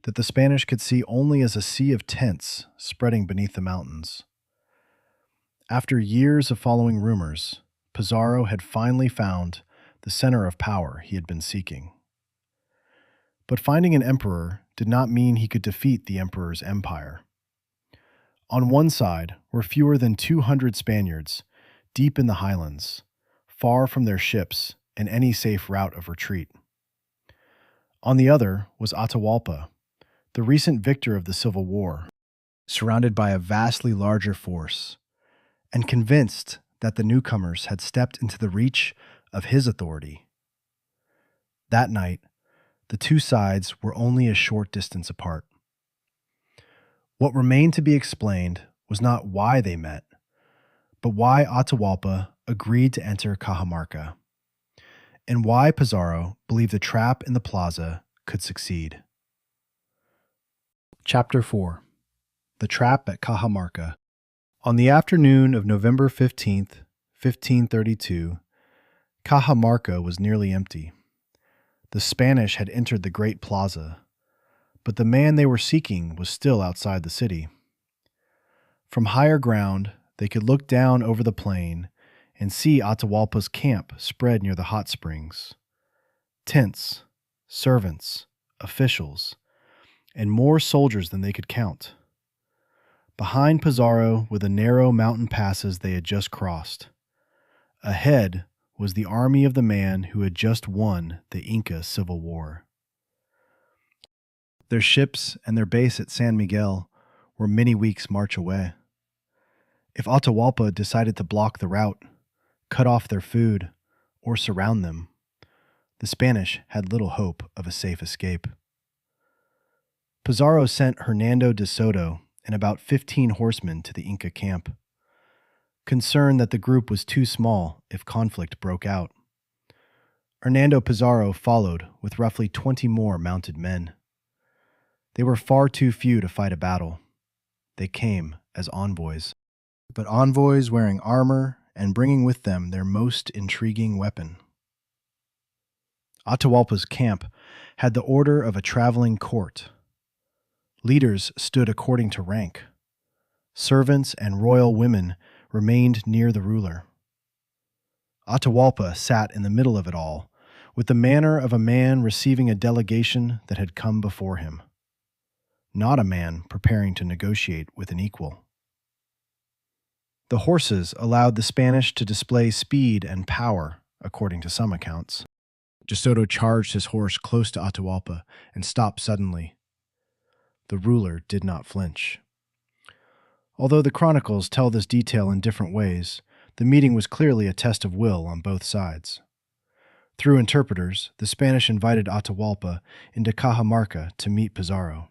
that the Spanish could see only as a sea of tents spreading beneath the mountains. After years of following rumors, Pizarro had finally found the center of power he had been seeking. But finding an emperor did not mean he could defeat the emperor's empire. On one side were fewer than 200 Spaniards, deep in the highlands, far from their ships and any safe route of retreat. On the other was Atahualpa, the recent victor of the Civil War, surrounded by a vastly larger force, and convinced that the newcomers had stepped into the reach of his authority. That night, the two sides were only a short distance apart. What remained to be explained was not why they met, but why Atahualpa agreed to enter Cajamarca, and why Pizarro believed the trap in the plaza could succeed. Chapter 4. The Trap at Cajamarca. On the afternoon of November 15th, 1532, Cajamarca was nearly empty. The Spanish had entered the great plaza, but the man they were seeking was still outside the city. From higher ground, they could look down over the plain and see Atahualpa's camp spread near the hot springs. Tents, servants, officials, and more soldiers than they could count. Behind Pizarro were the narrow mountain passes they had just crossed. Ahead was the army of the man who had just won the Inca Civil War. Their ships and their base at San Miguel were many weeks' march away. If Atahualpa decided to block the route, cut off their food, or surround them, the Spanish had little hope of a safe escape. Pizarro sent Hernando de Soto and about 15 horsemen to the Inca camp, concerned that the group was too small if conflict broke out. Hernando Pizarro followed with roughly 20 more mounted men. They were far too few to fight a battle. They came as envoys, but envoys wearing armor and bringing with them their most intriguing weapon. Atahualpa's camp had the order of a traveling court. Leaders stood according to rank. Servants and royal women remained near the ruler. Atahualpa sat in the middle of it all, with the manner of a man receiving a delegation that had come before him, not a man preparing to negotiate with an equal. The horses allowed the Spanish to display speed and power, according to some accounts. De Soto charged his horse close to Atahualpa and stopped suddenly. The ruler did not flinch. Although the chronicles tell this detail in different ways, the meeting was clearly a test of will on both sides. Through interpreters, the Spanish invited Atahualpa into Cajamarca to meet Pizarro.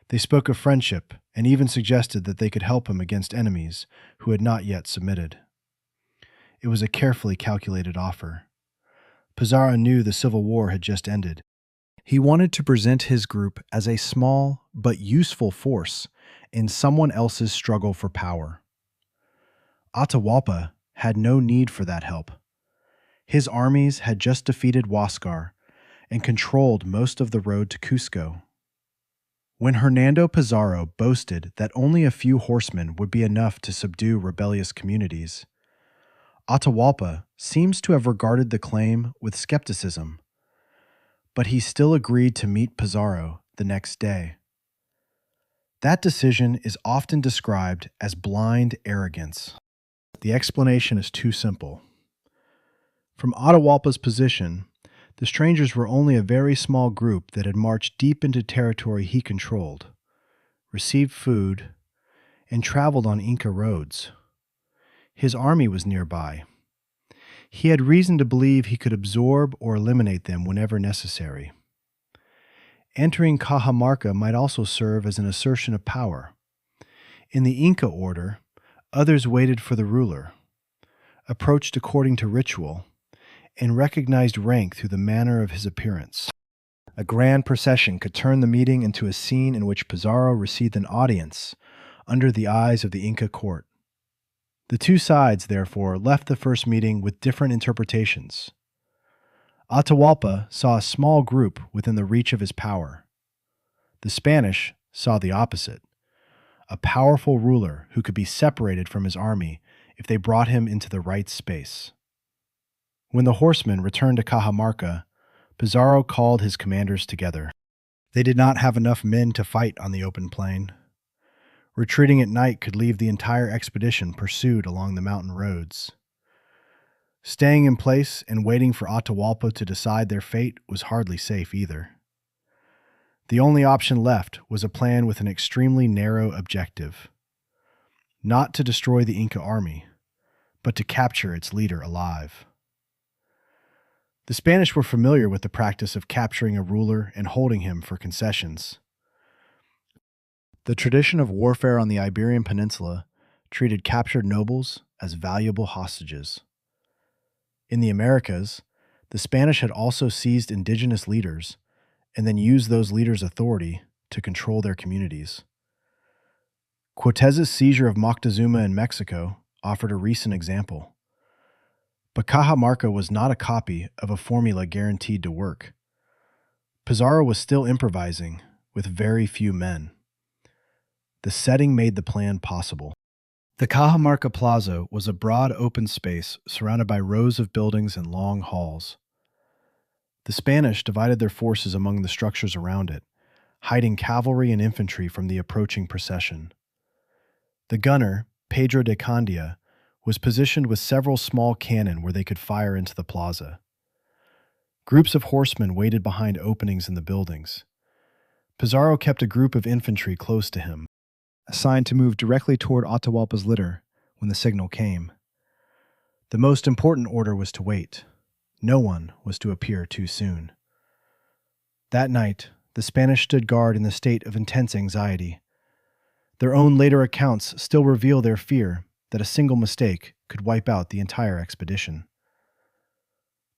They spoke of friendship and even suggested that they could help him against enemies who had not yet submitted. It was a carefully calculated offer. Pizarro knew the Civil War had just ended. He wanted to present his group as a small but useful force in someone else's struggle for power. Atahualpa had no need for that help. His armies had just defeated Huascar and controlled most of the road to Cusco. When Hernando Pizarro boasted that only a few horsemen would be enough to subdue rebellious communities, Atahualpa seems to have regarded the claim with skepticism, but he still agreed to meet Pizarro the next day. That decision is often described as blind arrogance. The explanation is too simple. From Atahualpa's position, the strangers were only a very small group that had marched deep into territory he controlled, received food, and traveled on Inca roads. His army was nearby. He had reason to believe he could absorb or eliminate them whenever necessary. Entering Cajamarca might also serve as an assertion of power. In the Inca order, others waited for the ruler, approached according to ritual, and recognized rank through the manner of his appearance. A grand procession could turn the meeting into a scene in which Pizarro received an audience under the eyes of the Inca court. The two sides, therefore, left the first meeting with different interpretations. Atahualpa saw a small group within the reach of his power. The Spanish saw the opposite, a powerful ruler who could be separated from his army if they brought him into the right space. When the horsemen returned to Cajamarca, Pizarro called his commanders together. They did not have enough men to fight on the open plain. Retreating at night could leave the entire expedition pursued along the mountain roads. Staying in place and waiting for Atahualpa to decide their fate was hardly safe either. The only option left was a plan with an extremely narrow objective: not to destroy the Inca army, but to capture its leader alive. The Spanish were familiar with the practice of capturing a ruler and holding him for concessions. The tradition of warfare on the Iberian Peninsula treated captured nobles as valuable hostages. In the Americas, the Spanish had also seized indigenous leaders and then used those leaders' authority to control their communities. Cortez's seizure of Moctezuma in Mexico offered a recent example. But Cajamarca was not a copy of a formula guaranteed to work. Pizarro was still improvising with very few men. The setting made the plan possible. The Cajamarca Plaza was a broad open space surrounded by rows of buildings and long halls. The Spanish divided their forces among the structures around it, hiding cavalry and infantry from the approaching procession. The gunner, Pedro de Candia, was positioned with several small cannon where they could fire into the plaza. Groups of horsemen waited behind openings in the buildings. Pizarro kept a group of infantry close to him, assigned to move directly toward Atahualpa's litter when the signal came. The most important order was to wait. No one was to appear too soon. That night, the Spanish stood guard in a state of intense anxiety. Their own later accounts still reveal their fear that a single mistake could wipe out the entire expedition.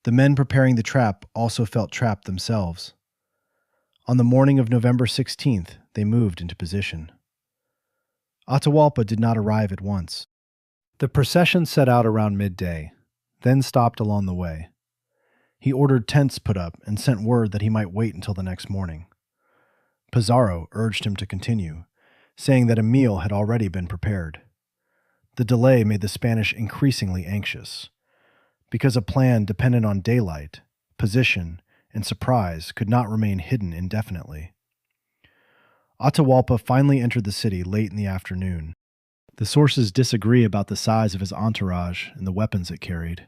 The men preparing the trap also felt trapped themselves. On the morning of November 16th, they moved into position. Atahualpa did not arrive at once. The procession set out around midday, then stopped along the way. He ordered tents put up and sent word that he might wait until the next morning. Pizarro urged him to continue, saying that a meal had already been prepared. The delay made the Spanish increasingly anxious, because a plan dependent on daylight, position, and surprise could not remain hidden indefinitely. Atahualpa finally entered the city late in the afternoon. The sources disagree about the size of his entourage and the weapons it carried.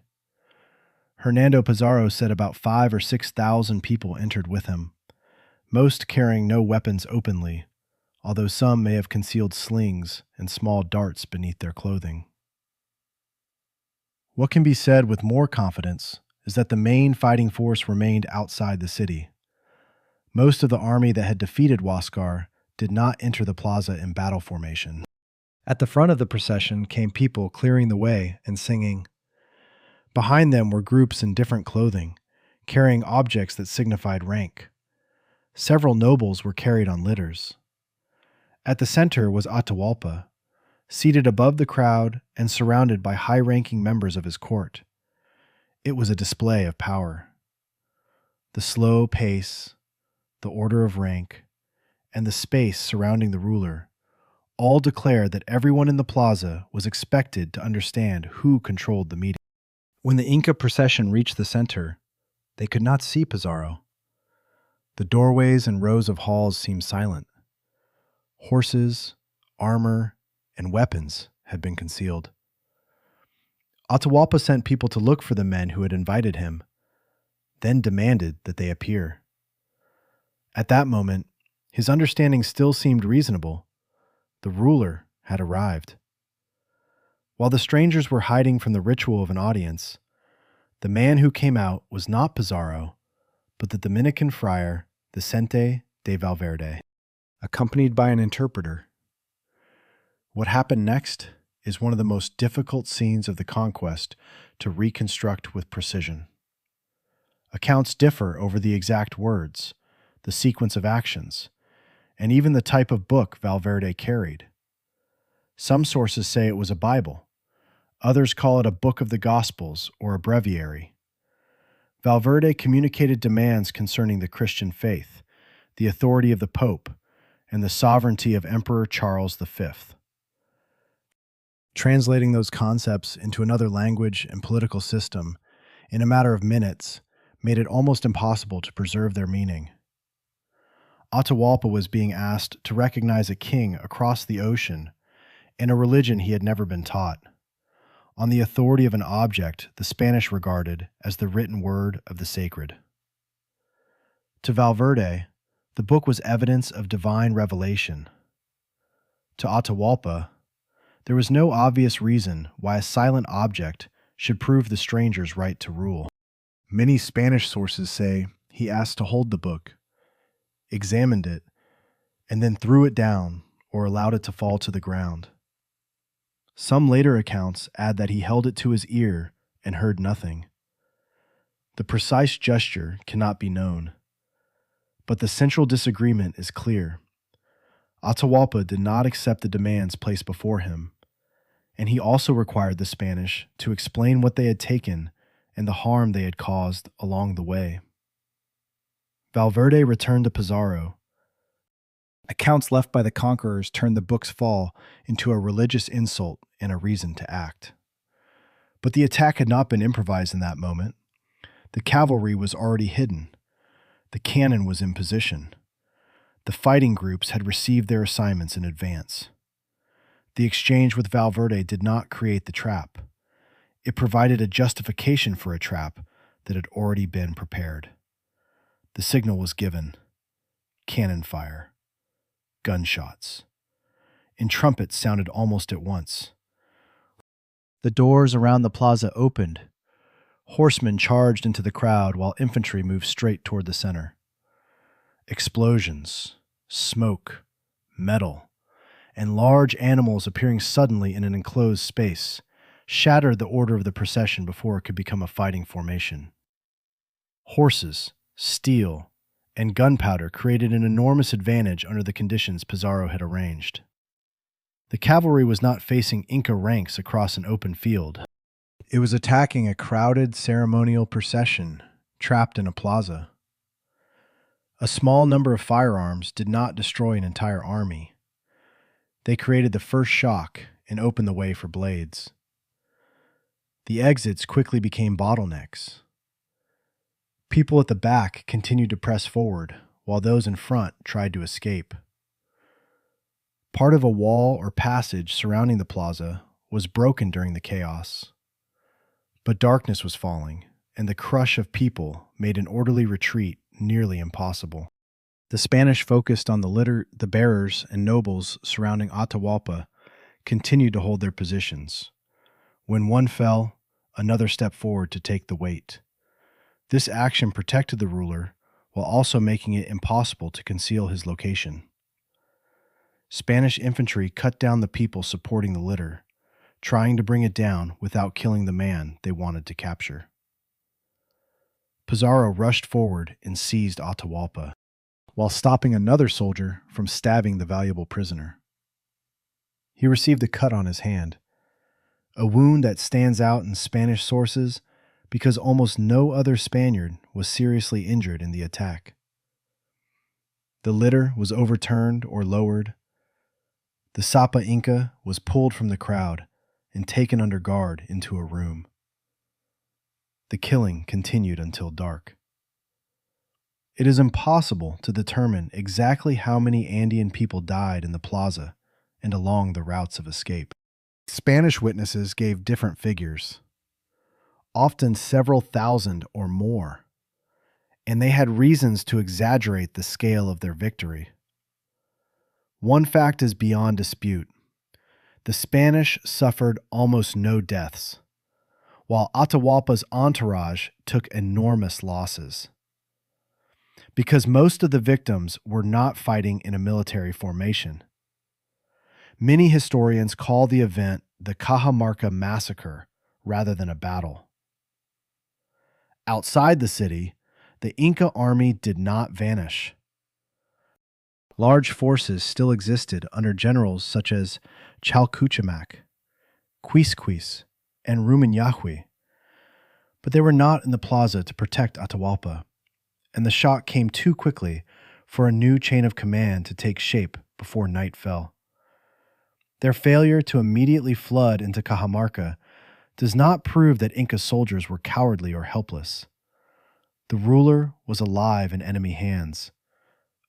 Hernando Pizarro said about 5,000 or 6,000 people entered with him, most carrying no weapons openly, although some may have concealed slings and small darts beneath their clothing. What can be said with more confidence is that the main fighting force remained outside the city. Most of the army that had defeated Huascar did not enter the plaza in battle formation. At the front of the procession came people clearing the way and singing. Behind them were groups in different clothing, carrying objects that signified rank. Several nobles were carried on litters. At the center was Atahualpa, seated above the crowd and surrounded by high-ranking members of his court. It was a display of power. The slow pace, the order of rank, and the space surrounding the ruler all declared that everyone in the plaza was expected to understand who controlled the meeting. When the Inca procession reached the center, they could not see Pizarro. The doorways and rows of halls seemed silent. Horses, armor, and weapons had been concealed. Atahualpa sent people to look for the men who had invited him, then demanded that they appear. At that moment, his understanding still seemed reasonable. The ruler had arrived. While the strangers were hiding from the ritual of an audience, The man who came out was not Pizarro, but the Dominican friar Vicente de Valverde, accompanied by an interpreter. What happened next is one of the most difficult scenes of the conquest to reconstruct with precision. Accounts differ over the exact words, the sequence of actions, and even the type of book Valverde carried. Some sources say it was a Bible. Others call it a book of the Gospels or a breviary. Valverde communicated demands concerning the Christian faith, the authority of the Pope, and the sovereignty of Emperor Charles V. Translating those concepts into another language and political system in a matter of minutes made it almost impossible to preserve their meaning. Atahualpa was being asked to recognize a king across the ocean and a religion he had never been taught, on the authority of an object the Spanish regarded as the written word of the sacred. To Valverde, the book was evidence of divine revelation. To Atahualpa, there was no obvious reason why a silent object should prove the stranger's right to rule. Many Spanish sources say he asked to hold the book, examined it, and then threw it down or allowed it to fall to the ground. Some later accounts add that he held it to his ear and heard nothing. The precise gesture cannot be known, but the central disagreement is clear. Atahualpa did not accept the demands placed before him, and he also required the Spanish to explain what they had taken and the harm they had caused along the way. Valverde returned to Pizarro. Accounts left by the conquerors turned the book's fall into a religious insult and a reason to act. But the attack had not been improvised in that moment. The cavalry was already hidden. The cannon was in position. The fighting groups had received their assignments in advance. The exchange with Valverde did not create the trap. It provided a justification for a trap that had already been prepared. The signal was given. Cannon fire. Gunshots. And trumpets sounded almost at once. The doors around the plaza opened. Horsemen charged into the crowd while infantry moved straight toward the center. Explosions, smoke, metal, and large animals appearing suddenly in an enclosed space shattered the order of the procession before it could become a fighting formation. Horses, steel, and gunpowder created an enormous advantage under the conditions Pizarro had arranged. The cavalry was not facing Inca ranks across an open field. It was attacking a crowded ceremonial procession trapped in a plaza. A small number of firearms did not destroy an entire army. They created the first shock and opened the way for blades. The exits quickly became bottlenecks. People at the back continued to press forward, while those in front tried to escape. Part of a wall or passage surrounding the plaza was broken during the chaos. But darkness was falling, and the crush of people made an orderly retreat nearly impossible. The Spanish focused on the bearers and nobles surrounding Atahualpa continued to hold their positions. When one fell, another stepped forward to take the weight. This action protected the ruler while also making it impossible to conceal his location. Spanish infantry cut down the people supporting the litter, trying to bring it down without killing the man they wanted to capture. Pizarro rushed forward and seized Atahualpa, while stopping another soldier from stabbing the valuable prisoner. He received a cut on his hand, a wound that stands out in Spanish sources because almost no other Spaniard was seriously injured in the attack. The litter was overturned or lowered. The Sapa Inca was pulled from the crowd and taken under guard into a room. The killing continued until dark. It is impossible to determine exactly how many Andean people died in the plaza and along the routes of escape. Spanish witnesses gave different figures, often several thousand or more, and they had reasons to exaggerate the scale of their victory. One fact is beyond dispute. The Spanish suffered almost no deaths, while Atahualpa's entourage took enormous losses. Because most of the victims were not fighting in a military formation. Many historians call the event the Cajamarca massacre rather than a battle. Outside the city, the Inca army did not vanish. Large forces still existed under generals such as Chalcuchamac, Quisquis, and Rumiñahui, but they were not in the plaza to protect Atahualpa, and the shock came too quickly for a new chain of command to take shape before night fell. Their failure to immediately flood into Cajamarca does not prove that Inca soldiers were cowardly or helpless. The ruler was alive in enemy hands.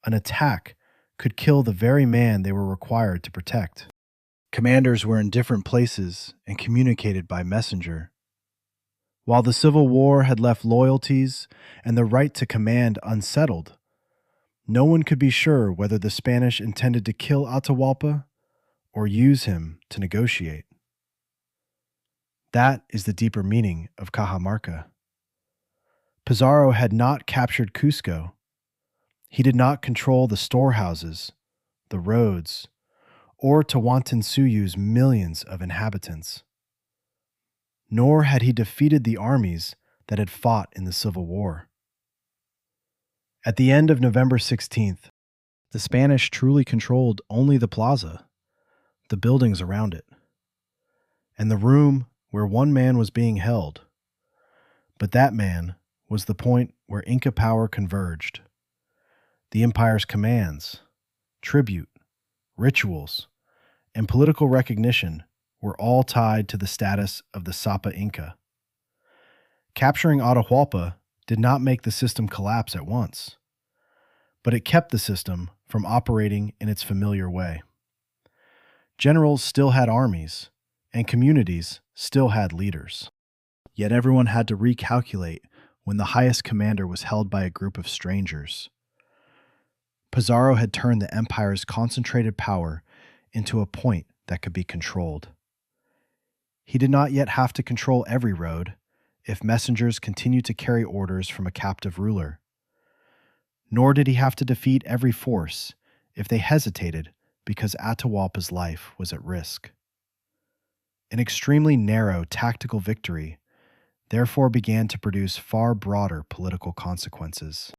An attack could kill the very man they were required to protect. Commanders were in different places and communicated by messenger. While the Civil War had left loyalties and the right to command unsettled, no one could be sure whether the Spanish intended to kill Atahualpa or use him to negotiate. That is the deeper meaning of Cajamarca. Pizarro had not captured Cusco. He did not control the storehouses, the roads, or Tawantinsuyu's millions of inhabitants. Nor had he defeated the armies that had fought in the Civil War. At the end of November 16th, the Spanish truly controlled only the plaza, the buildings around it, and the room where one man was being held. But that man was the point where Inca power converged. The empire's commands, tribute, rituals, and political recognition were all tied to the status of the Sapa Inca. Capturing Atahualpa did not make the system collapse at once, but it kept the system from operating in its familiar way. Generals still had armies, and communities still had leaders. Yet everyone had to recalculate when the highest commander was held by a group of strangers. Pizarro had turned the empire's concentrated power into a point that could be controlled. He did not yet have to control every road if messengers continued to carry orders from a captive ruler. Nor did he have to defeat every force if they hesitated because Atahualpa's life was at risk. An extremely narrow tactical victory therefore began to produce far broader political consequences.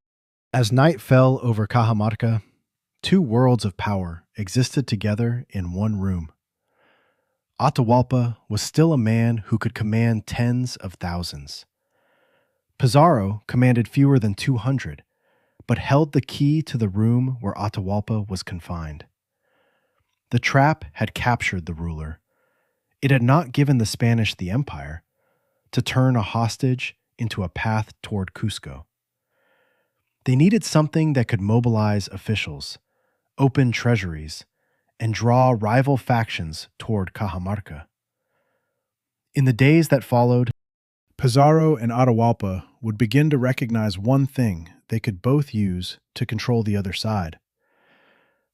As night fell over Cajamarca, two worlds of power existed together in one room. Atahualpa was still a man who could command tens of thousands. Pizarro commanded fewer than 200, but held the key to the room where Atahualpa was confined. The trap had captured the ruler. It had not given the Spanish the empire to turn a hostage into a path toward Cusco. They needed something that could mobilize officials, open treasuries, and draw rival factions toward Cajamarca. In the days that followed, Pizarro and Atahualpa would begin to recognize one thing they could both use to control the other side.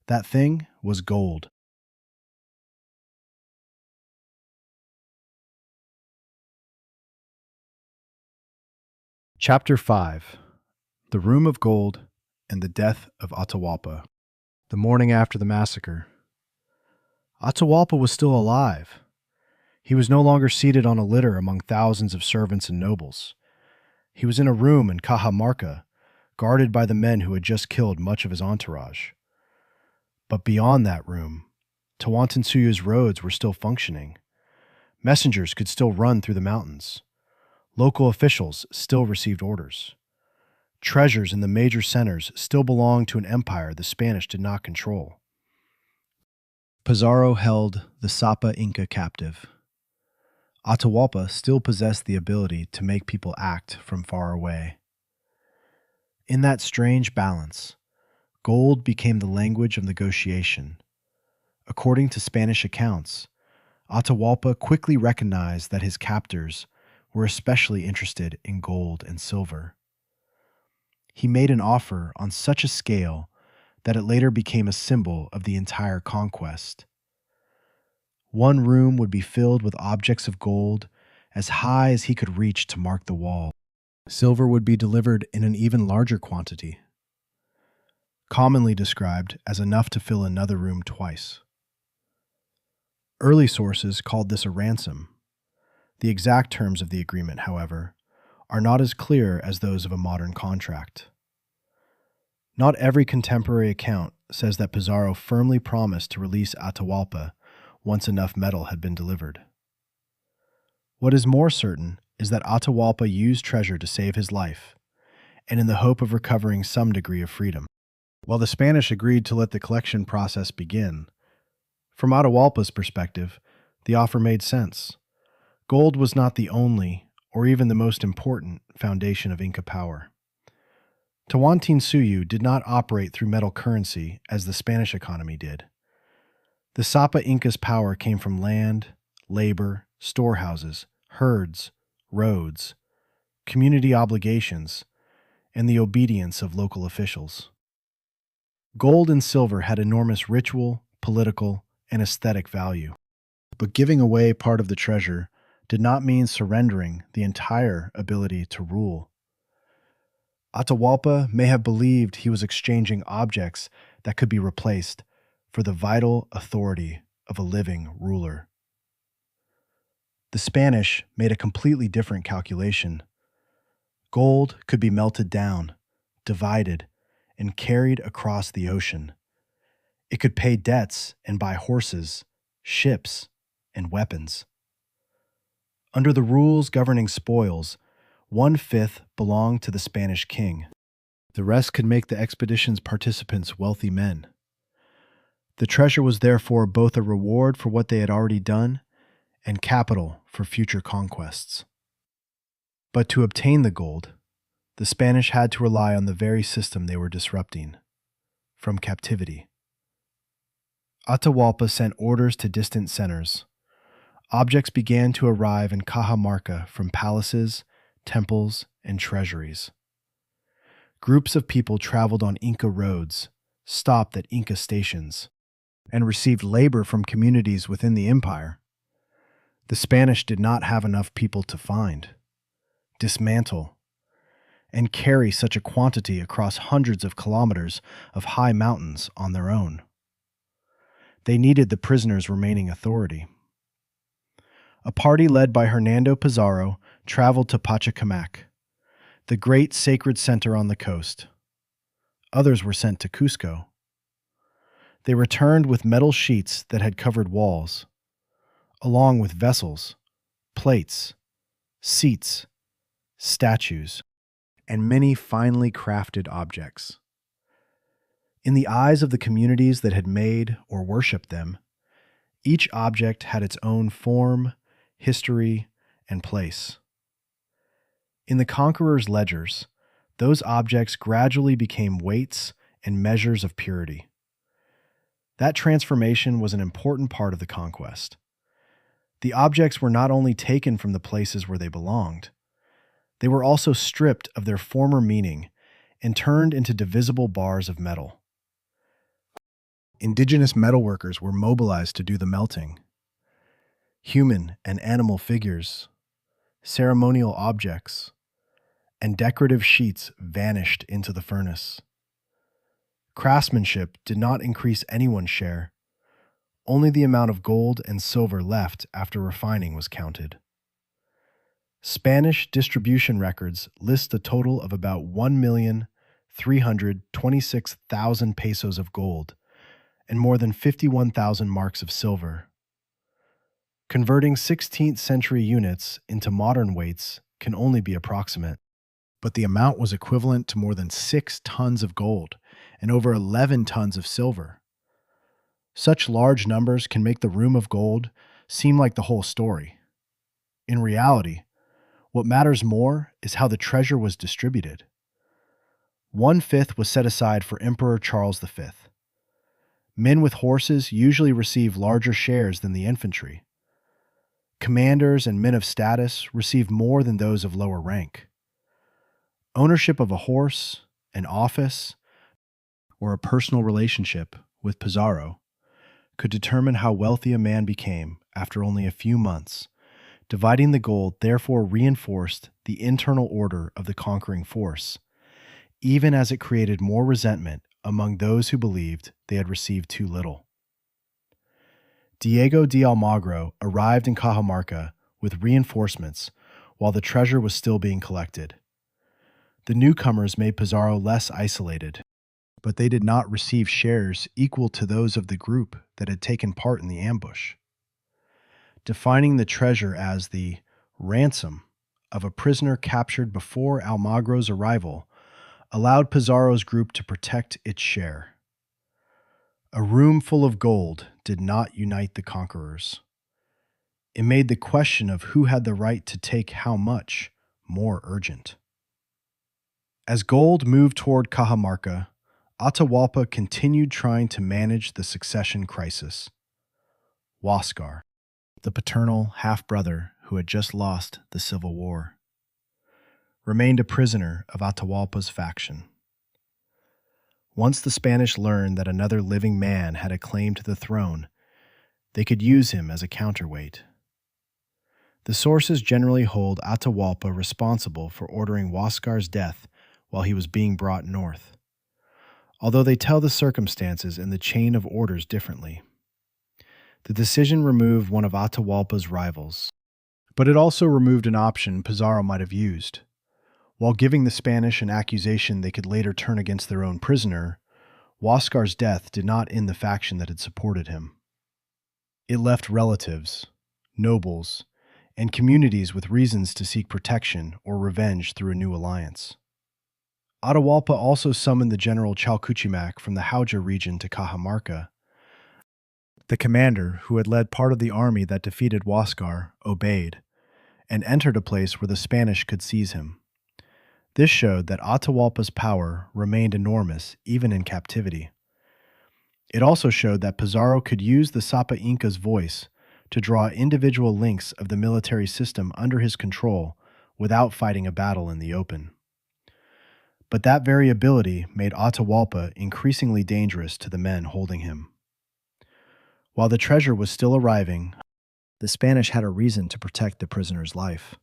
That thing was gold. Chapter 5: The Room of Gold and the Death of Atahualpa. The morning after the massacre. Atahualpa was still alive. He was no longer seated on a litter among thousands of servants and nobles. He was in a room in Cajamarca, guarded by the men who had just killed much of his entourage. But beyond that room, Tawantinsuyu's roads were still functioning. Messengers could still run through the mountains. Local officials still received orders. Treasures in the major centers still belonged to an empire the Spanish did not control. Pizarro held the Sapa Inca captive. Atahualpa still possessed the ability to make people act from far away. In that strange balance, gold became the language of negotiation. According to Spanish accounts, Atahualpa quickly recognized that his captors were especially interested in gold and silver. He made an offer on such a scale that it later became a symbol of the entire conquest. One room would be filled with objects of gold as high as he could reach to mark the wall. Silver would be delivered in an even larger quantity, commonly described as enough to fill another room twice. Early sources called this a ransom. The exact terms of the agreement, however, are not as clear as those of a modern contract. Not every contemporary account says that Pizarro firmly promised to release Atahualpa once enough metal had been delivered. What is more certain is that Atahualpa used treasure to save his life, and in the hope of recovering some degree of freedom. While the Spanish agreed to let the collection process begin, from Atahualpa's perspective, the offer made sense. Gold was not the only, or even the most important, foundation of Inca power. Tawantinsuyu did not operate through metal currency as the Spanish economy did. The Sapa Inca's power came from land, labor, storehouses, herds, roads, community obligations, and the obedience of local officials. Gold and silver had enormous ritual, political, and aesthetic value. But giving away part of the treasure did not mean surrendering the entire ability to rule. Atahualpa may have believed he was exchanging objects that could be replaced for the vital authority of a living ruler. The Spanish made a completely different calculation. Gold could be melted down, divided, and carried across the ocean. It could pay debts and buy horses, ships, and weapons. Under the rules governing spoils, 1/5 belonged to the Spanish king. The rest could make the expedition's participants wealthy men. The treasure was therefore both a reward for what they had already done and capital for future conquests. But to obtain the gold, the Spanish had to rely on the very system they were disrupting, from captivity. Atahualpa sent orders to distant centers. Objects began to arrive in Cajamarca from palaces, temples, and treasuries. Groups of people traveled on Inca roads, stopped at Inca stations, and received labor from communities within the empire. The Spanish did not have enough people to find, dismantle, and carry such a quantity across hundreds of kilometers of high mountains on their own. They needed the prisoners' remaining authority. A party led by Hernando Pizarro traveled to Pachacamac, the great sacred center on the coast. Others were sent to Cusco. They returned with metal sheets that had covered walls, along with vessels, plates, seats, statues, and many finely crafted objects. In the eyes of the communities that had made or worshipped them, each object had its own form, history, and place. In the conqueror's ledgers, those objects gradually became weights and measures of purity. That transformation was an important part of the conquest. The objects were not only taken from the places where they belonged, they were also stripped of their former meaning and turned into divisible bars of metal. Indigenous metalworkers were mobilized to do the melting. Human and animal figures, ceremonial objects, and decorative sheets vanished into the furnace. Craftsmanship did not increase anyone's share. Only the amount of gold and silver left after refining was counted. Spanish distribution records list a total of about 1,326,000 pesos of gold and more than 51,000 marks of silver. Converting 16th century units into modern weights can only be approximate, but the amount was equivalent to more than 6 tons of gold and over 11 tons of silver. Such large numbers can make the room of gold seem like the whole story. In reality, what matters more is how the treasure was distributed. 1/5 was set aside for Emperor Charles V. Men with horses usually receive larger shares than the infantry. Commanders and men of status received more than those of lower rank. Ownership of a horse, an office, or a personal relationship with Pizarro could determine how wealthy a man became after only a few months, Dividing the gold therefore reinforced the internal order of the conquering force, even as it created more resentment among those who believed they had received too little. Diego de Almagro arrived in Cajamarca with reinforcements while the treasure was still being collected. The newcomers made Pizarro less isolated, but they did not receive shares equal to those of the group that had taken part in the ambush. Defining the treasure as the ransom of a prisoner captured before Almagro's arrival allowed Pizarro's group to protect its share. A room full of gold did not unite the conquerors. It made the question of who had the right to take how much more urgent. As gold moved toward Cajamarca, Atahualpa continued trying to manage the succession crisis. Huascar, the paternal half-brother who had just lost the Civil War, remained a prisoner of Atahualpa's faction. Once the Spanish learned that another living man had a claim to the throne, they could use him as a counterweight. The sources generally hold Atahualpa responsible for ordering Huascar's death while he was being brought north, although they tell the circumstances and the chain of orders differently. The decision removed one of Atahualpa's rivals, but it also removed an option Pizarro might have used. While giving the Spanish an accusation they could later turn against their own prisoner, Huascar's death did not end the faction that had supported him. It left relatives, nobles, and communities with reasons to seek protection or revenge through a new alliance. Atahualpa also summoned the general Chalcuchimac from the Jauja region to Cajamarca. The commander, who had led part of the army that defeated Huascar, obeyed, and entered a place where the Spanish could seize him. This showed that Atahualpa's power remained enormous even in captivity. It also showed that Pizarro could use the Sapa Inca's voice to draw individual links of the military system under his control without fighting a battle in the open. But that very ability made Atahualpa increasingly dangerous to the men holding him. While the treasure was still arriving, the Spanish had a reason to protect the prisoner's life.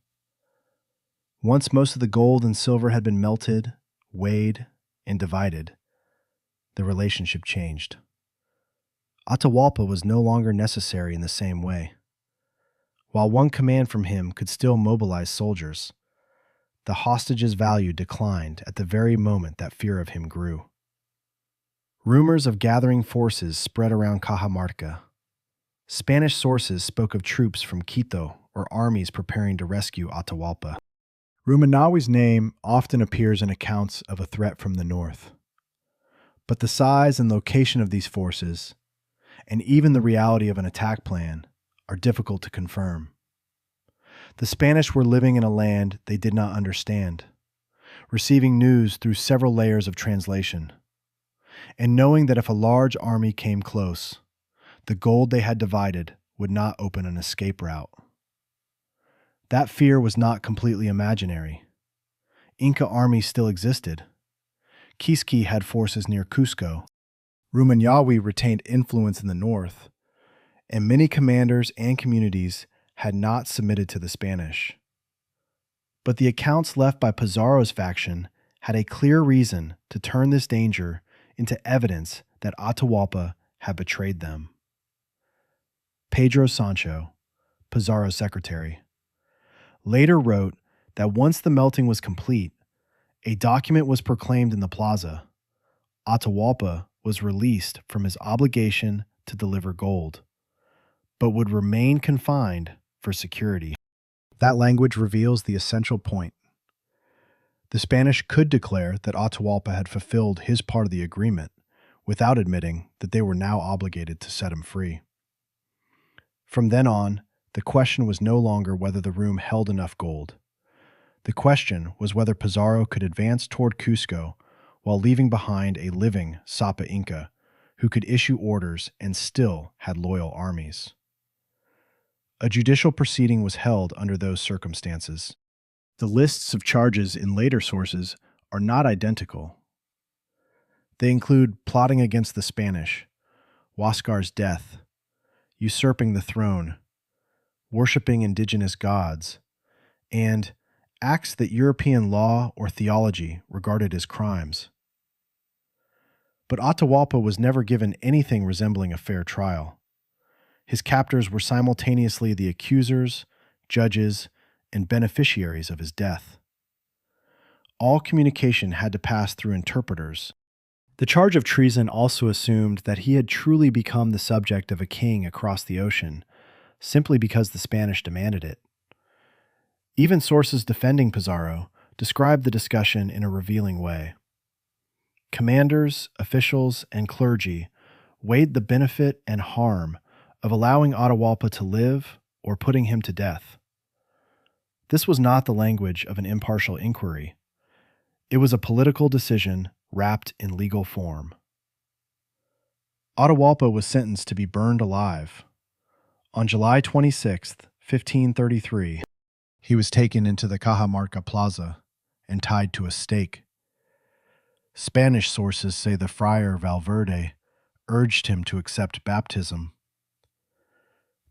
Once most of the gold and silver had been melted, weighed, and divided, the relationship changed. Atahualpa was no longer necessary in the same way. While one command from him could still mobilize soldiers, the hostage's value declined at the very moment that fear of him grew. Rumors of gathering forces spread around Cajamarca. Spanish sources spoke of troops from Quito or armies preparing to rescue Atahualpa. Ruminawi's name often appears in accounts of a threat from the north. But the size and location of these forces, and even the reality of an attack plan, are difficult to confirm. The Spanish were living in a land they did not understand, receiving news through several layers of translation, and knowing that if a large army came close, the gold they had divided would not open an escape route. That fear was not completely imaginary. Inca armies still existed. Quisqui had forces near Cusco. Rumiñahui retained influence in the north, and many commanders and communities had not submitted to the Spanish. But the accounts left by Pizarro's faction had a clear reason to turn this danger into evidence that Atahualpa had betrayed them. Pedro Sancho, Pizarro's secretary, later wrote that once the melting was complete, a document was proclaimed in the plaza. Atahualpa was released from his obligation to deliver gold, but would remain confined for security. That language reveals the essential point. The Spanish could declare that Atahualpa had fulfilled his part of the agreement without admitting that they were now obligated to set him free. From then on, the question was no longer whether the room held enough gold. The question was whether Pizarro could advance toward Cusco while leaving behind a living Sapa Inca who could issue orders and still had loyal armies. A judicial proceeding was held under those circumstances. The lists of charges in later sources are not identical. They include plotting against the Spanish, Huascar's death, usurping the throne, worshiping indigenous gods, and acts that European law or theology regarded as crimes. But Atahualpa was never given anything resembling a fair trial. His captors were simultaneously the accusers, judges, and beneficiaries of his death. All communication had to pass through interpreters. The charge of treason also assumed that he had truly become the subject of a king across the ocean, simply because the Spanish demanded it. Even sources defending Pizarro described the discussion in a revealing way. Commanders, officials, and clergy weighed the benefit and harm of allowing Atahualpa to live or putting him to death. This was not the language of an impartial inquiry. It was a political decision wrapped in legal form. Atahualpa was sentenced to be burned alive. On July 26, 1533, he was taken into the Cajamarca plaza and tied to a stake. Spanish sources say the friar Valverde urged him to accept baptism.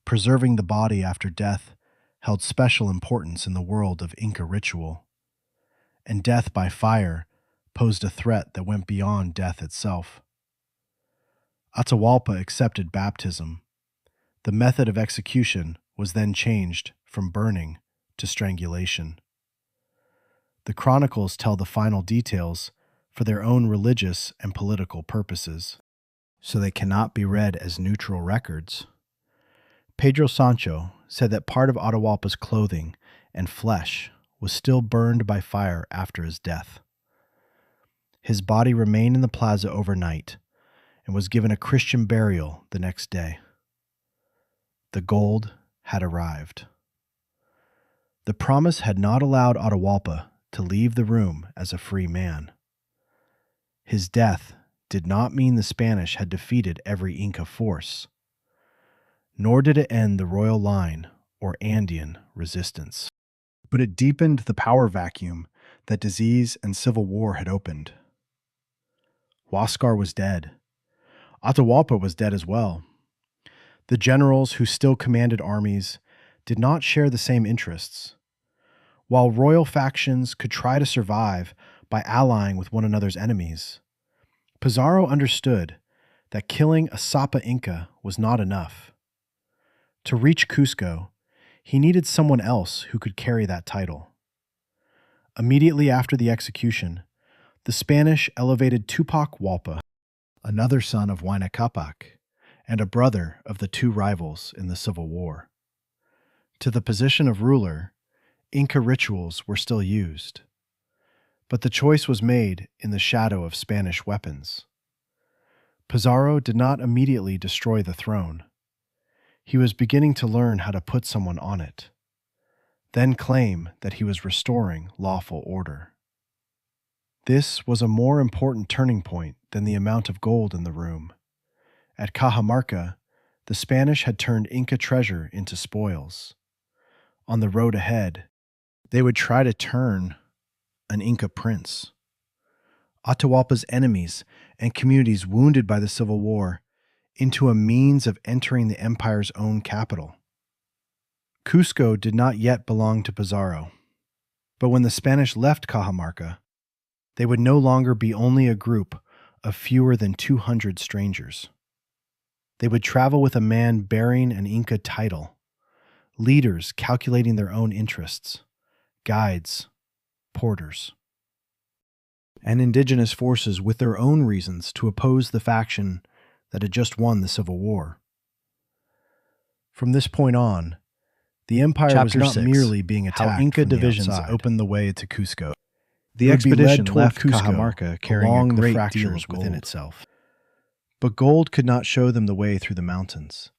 Preserving the body after death held special importance in the world of Inca ritual, and death by fire posed a threat that went beyond death itself. Atahualpa accepted baptism. The method of execution was then changed from burning to strangulation. The chronicles tell the final details for their own religious and political purposes, so they cannot be read as neutral records. Pedro Sancho said that part of Atahualpa's clothing and flesh was still burned by fire after his death. His body remained in the plaza overnight and was given a Christian burial the next day. The gold had arrived. The promise had not allowed Atahualpa to leave the room as a free man. His death did not mean the Spanish had defeated every Inca force, nor did it end the royal line or Andean resistance. But it deepened the power vacuum that disease and civil war had opened. Huascar was dead. Atahualpa was dead as well. The generals who still commanded armies did not share the same interests. While royal factions could try to survive by allying with one another's enemies, Pizarro understood that killing a Sapa Inca was not enough. To reach Cusco, he needed someone else who could carry that title. Immediately after the execution, the Spanish elevated Tupac Hualpa, another son of Huayna Capac, and a brother of the two rivals in the Civil War. To the position of ruler, Inca rituals were still used, but the choice was made in the shadow of Spanish weapons. Pizarro did not immediately destroy the throne. He was beginning to learn how to put someone on it, then claim that he was restoring lawful order. This was a more important turning point than the amount of gold in the room. At Cajamarca, the Spanish had turned Inca treasure into spoils. On the road ahead, they would try to turn an Inca prince. Atahualpa's enemies and communities wounded by the Civil War into a means of entering the empire's own capital. Cusco did not yet belong to Pizarro, but when the Spanish left Cajamarca, they would no longer be only a group of fewer than 200 strangers. They would travel with a man bearing an Inca title, leaders calculating their own interests, guides, porters, and indigenous forces with their own reasons to oppose the faction that had just won the Civil War. From this point on, the empire was not merely being attacked. How Inca divisions opened the way to Cusco. The expedition left Cajamarca carrying a great deal of gold within itself. But gold could not show them the way through the mountains.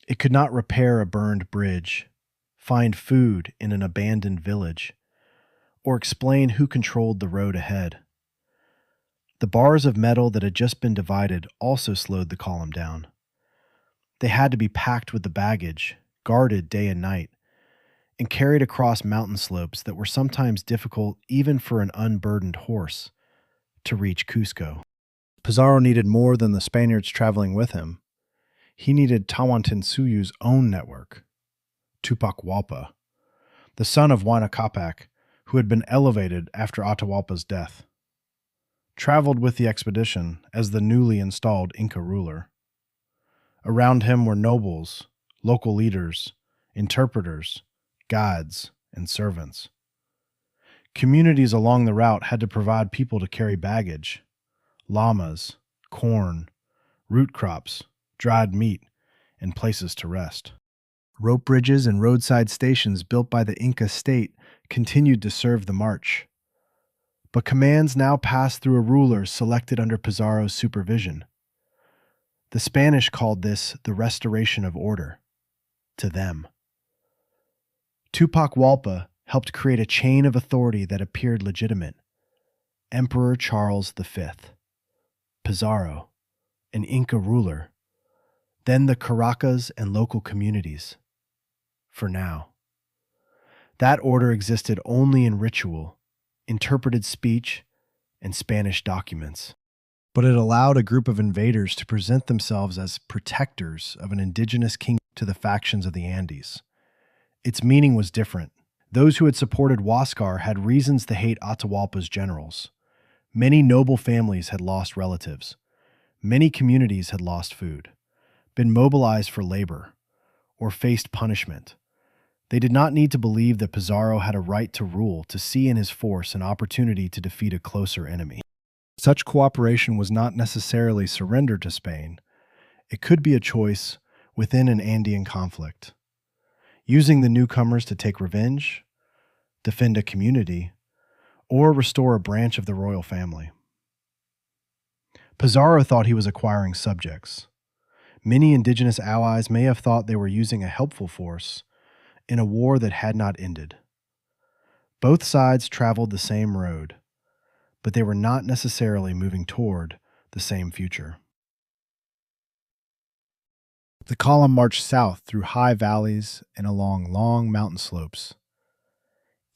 It could not repair a burned bridge, find food in an abandoned village, or explain who controlled the road ahead. The bars of metal that had just been divided also slowed the column down. They had to be packed with the baggage, guarded day and night, and carried across mountain slopes that were sometimes difficult even for an unburdened horse to reach Cusco. Pizarro needed more than the Spaniards traveling with him. He needed Tawantinsuyu's own network. Tupac, the son of Huayna Capac, who had been elevated after Atahualpa's death, traveled with the expedition as the newly installed Inca ruler. Around him were nobles, local leaders, interpreters, guides, and servants. Communities along the route had to provide people to carry baggage, llamas, corn, root crops, dried meat, and places to rest. Rope bridges and roadside stations built by the Inca state continued to serve the march. But commands now passed through a ruler selected under Pizarro's supervision. The Spanish called this the restoration of order, to them. Atahualpa helped create a chain of authority that appeared legitimate. Emperor Charles V, Pizarro, an Inca ruler, then the Caracas and local communities. For now. That order existed only in ritual, interpreted speech, and Spanish documents. But it allowed a group of invaders to present themselves as protectors of an indigenous kingdom to the factions of the Andes. Its meaning was different. Those who had supported Huascar had reasons to hate Atahualpa's generals. Many noble families had lost relatives. Many communities had lost food, been mobilized for labor, or faced punishment. They did not need to believe that Pizarro had a right to rule to see in his force an opportunity to defeat a closer enemy. Such cooperation was not necessarily surrender to Spain. It could be a choice within an Andean conflict, using the newcomers to take revenge, defend a community, or restore a branch of the royal family. Pizarro thought he was acquiring subjects. Many indigenous allies may have thought they were using a helpful force in a war that had not ended. Both sides traveled the same road, but they were not necessarily moving toward the same future. The column marched south through high valleys and along long mountain slopes.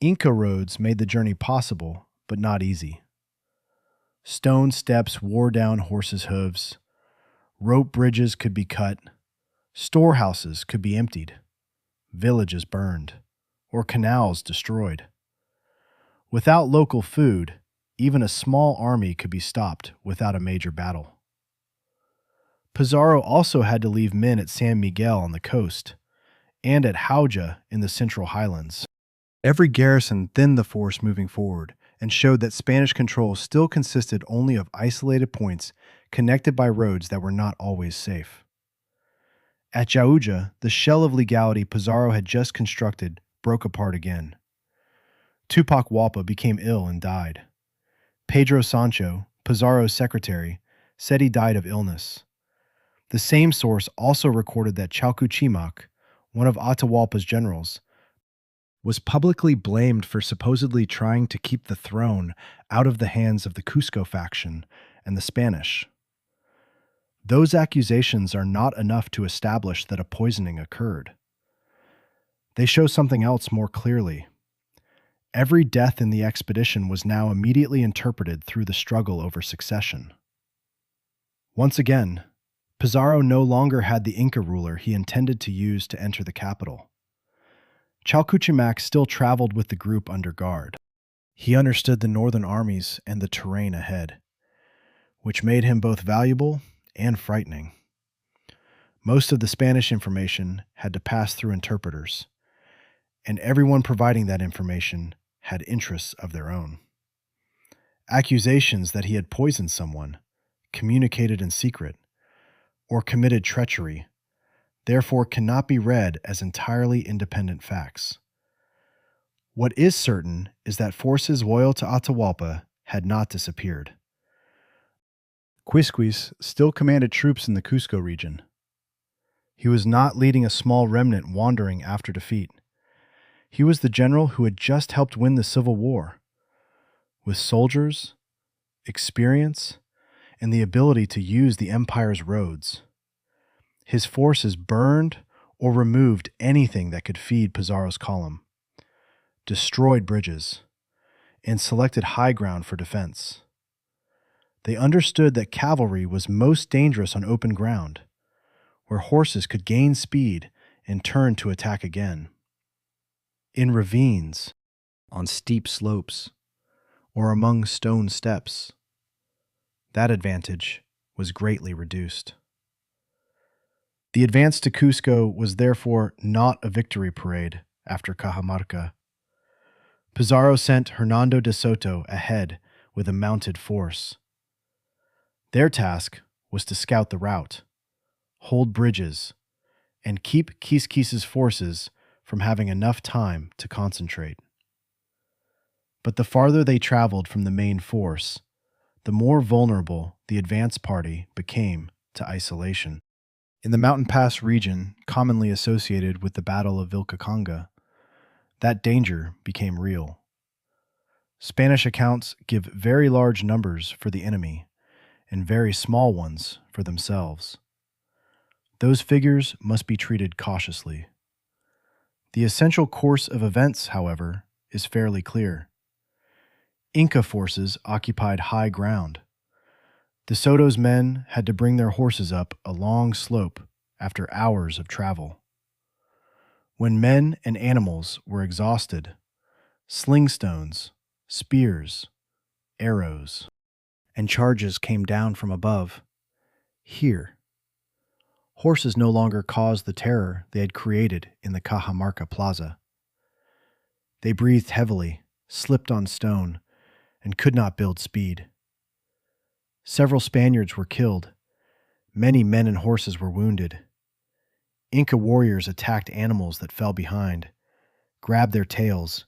Inca roads made the journey possible, but not easy. Stone steps wore down horses' hooves. Rope bridges could be cut. Storehouses could be emptied. Villages burned, or canals destroyed. Without local food, even a small army could be stopped without a major battle. Pizarro also had to leave men at San Miguel on the coast and at Jauja in the central highlands. Every garrison thinned the force moving forward and showed that Spanish control still consisted only of isolated points connected by roads that were not always safe. At Jauja, the shell of legality Pizarro had just constructed broke apart again. Atahualpa became ill and died. Pedro Sancho, Pizarro's secretary, said he died of illness. The same source also recorded that Chalcuchimac, one of Atahualpa's generals, was publicly blamed for supposedly trying to keep the throne out of the hands of the Cusco faction and the Spanish. Those accusations are not enough to establish that a poisoning occurred. They show something else more clearly. Every death in the expedition was now immediately interpreted through the struggle over succession. Once again, Pizarro no longer had the Inca ruler he intended to use to enter the capital. Chalcuchimac still traveled with the group under guard. He understood the northern armies and the terrain ahead, which made him both valuable and frightening. Most of the Spanish information had to pass through interpreters, and everyone providing that information had interests of their own. Accusations that he had poisoned someone, communicated in secret, or committed treachery, therefore cannot be read as entirely independent facts. What is certain is that forces loyal to Atahualpa had not disappeared. Quisquis still commanded troops in the Cusco region. He was not leading a small remnant wandering after defeat. He was the general who had just helped win the Civil War. With soldiers, experience, and the ability to use the empire's roads. His forces burned or removed anything that could feed Pizarro's column, destroyed bridges, and selected high ground for defense. They understood that cavalry was most dangerous on open ground, where horses could gain speed and turn to attack again. in ravines, on steep slopes, or among stone steps. That advantage was greatly reduced. The advance to Cusco was therefore not a victory parade after Cajamarca. Pizarro sent Hernando de Soto ahead with a mounted force. Their task was to scout the route, hold bridges, and keep Quisquis's forces from having enough time to concentrate. But the farther they traveled from the main force, the more vulnerable the advance party became to isolation. In the mountain pass region commonly associated with the Battle of Vilcacanga, that danger became real. Spanish accounts give very large numbers for the enemy and very small ones for themselves. Those figures must be treated cautiously. The essential course of events, however, is fairly clear. Inca forces occupied high ground. De Soto's men had to bring their horses up a long slope after hours of travel. When men and animals were exhausted, sling stones, spears, arrows, and charges came down from above. Here, horses no longer caused the terror they had created in the Cajamarca plaza. They breathed heavily, slipped on stone, and could not build speed. Several Spaniards were killed. Many men and horses were wounded. Inca warriors attacked animals that fell behind, grabbed their tails,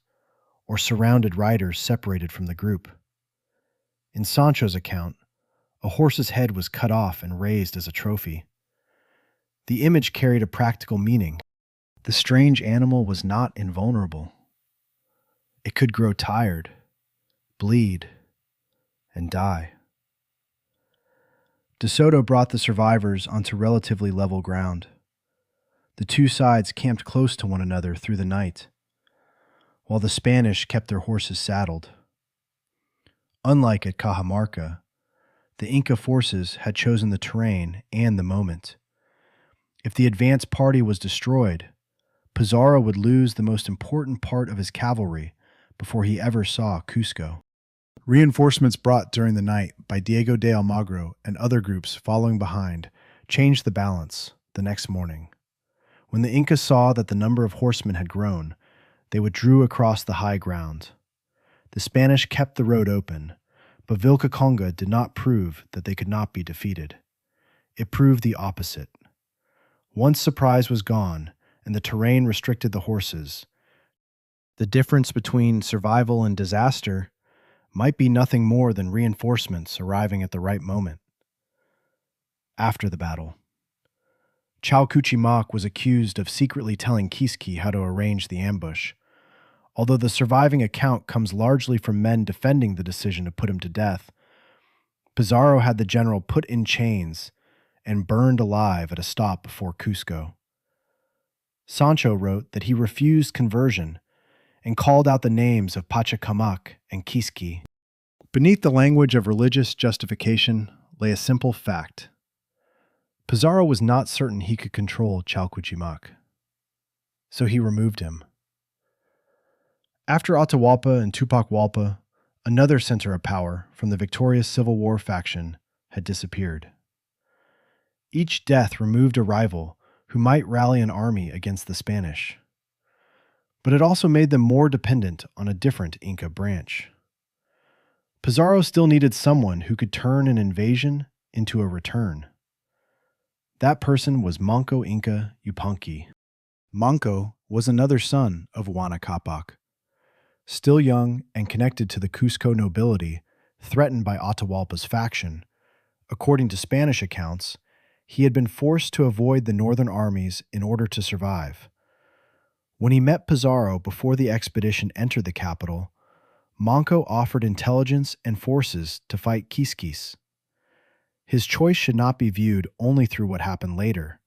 or surrounded riders separated from the group. In Sancho's account, a horse's head was cut off and raised as a trophy. The image carried a practical meaning. The strange animal was not invulnerable. It could grow tired, bleed, and die. De Soto brought the survivors onto relatively level ground. The two sides camped close to one another through the night, while the Spanish kept their horses saddled. Unlike at Cajamarca, the Inca forces had chosen the terrain and the moment. If the advance party was destroyed, Pizarro would lose the most important part of his cavalry before he ever saw Cusco. Reinforcements brought during the night by Diego de Almagro and other groups following behind changed the balance the next morning. When the Incas saw that the number of horsemen had grown, they withdrew across the high ground. The Spanish kept the road open, but Vilcacanga did not prove that they could not be defeated. It proved the opposite. Once surprise was gone and the terrain restricted the horses, the difference between survival and disaster might be nothing more than reinforcements arriving at the right moment. After the battle, Chalcuchimac was accused of secretly telling Quisqui how to arrange the ambush. Although the surviving account comes largely from men defending the decision to put him to death, Pizarro had the general put in chains and burned alive at a stop before Cusco. Sancho wrote that he refused conversion and called out the names of Pachacamac and Quisqui. Beneath the language of religious justification lay a simple fact. Pizarro was not certain he could control Chalcuchimac, so he removed him. After Atahualpa and Tupac-Hualpa, another center of power from the victorious Civil War faction had disappeared. Each death removed a rival who might rally an army against the Spanish. But it also made them more dependent on a different Inca branch. Pizarro still needed someone who could turn an invasion into a return. That person was Manco Inca Yupanqui. Manco was another son of Huayna Capac. Still young and connected to the Cusco nobility, threatened by Atahualpa's faction, according to Spanish accounts, he had been forced to avoid the northern armies in order to survive. When he met Pizarro before the expedition entered the capital, Manco offered intelligence and forces to fight Quisquis. His choice should not be viewed only through what happened later.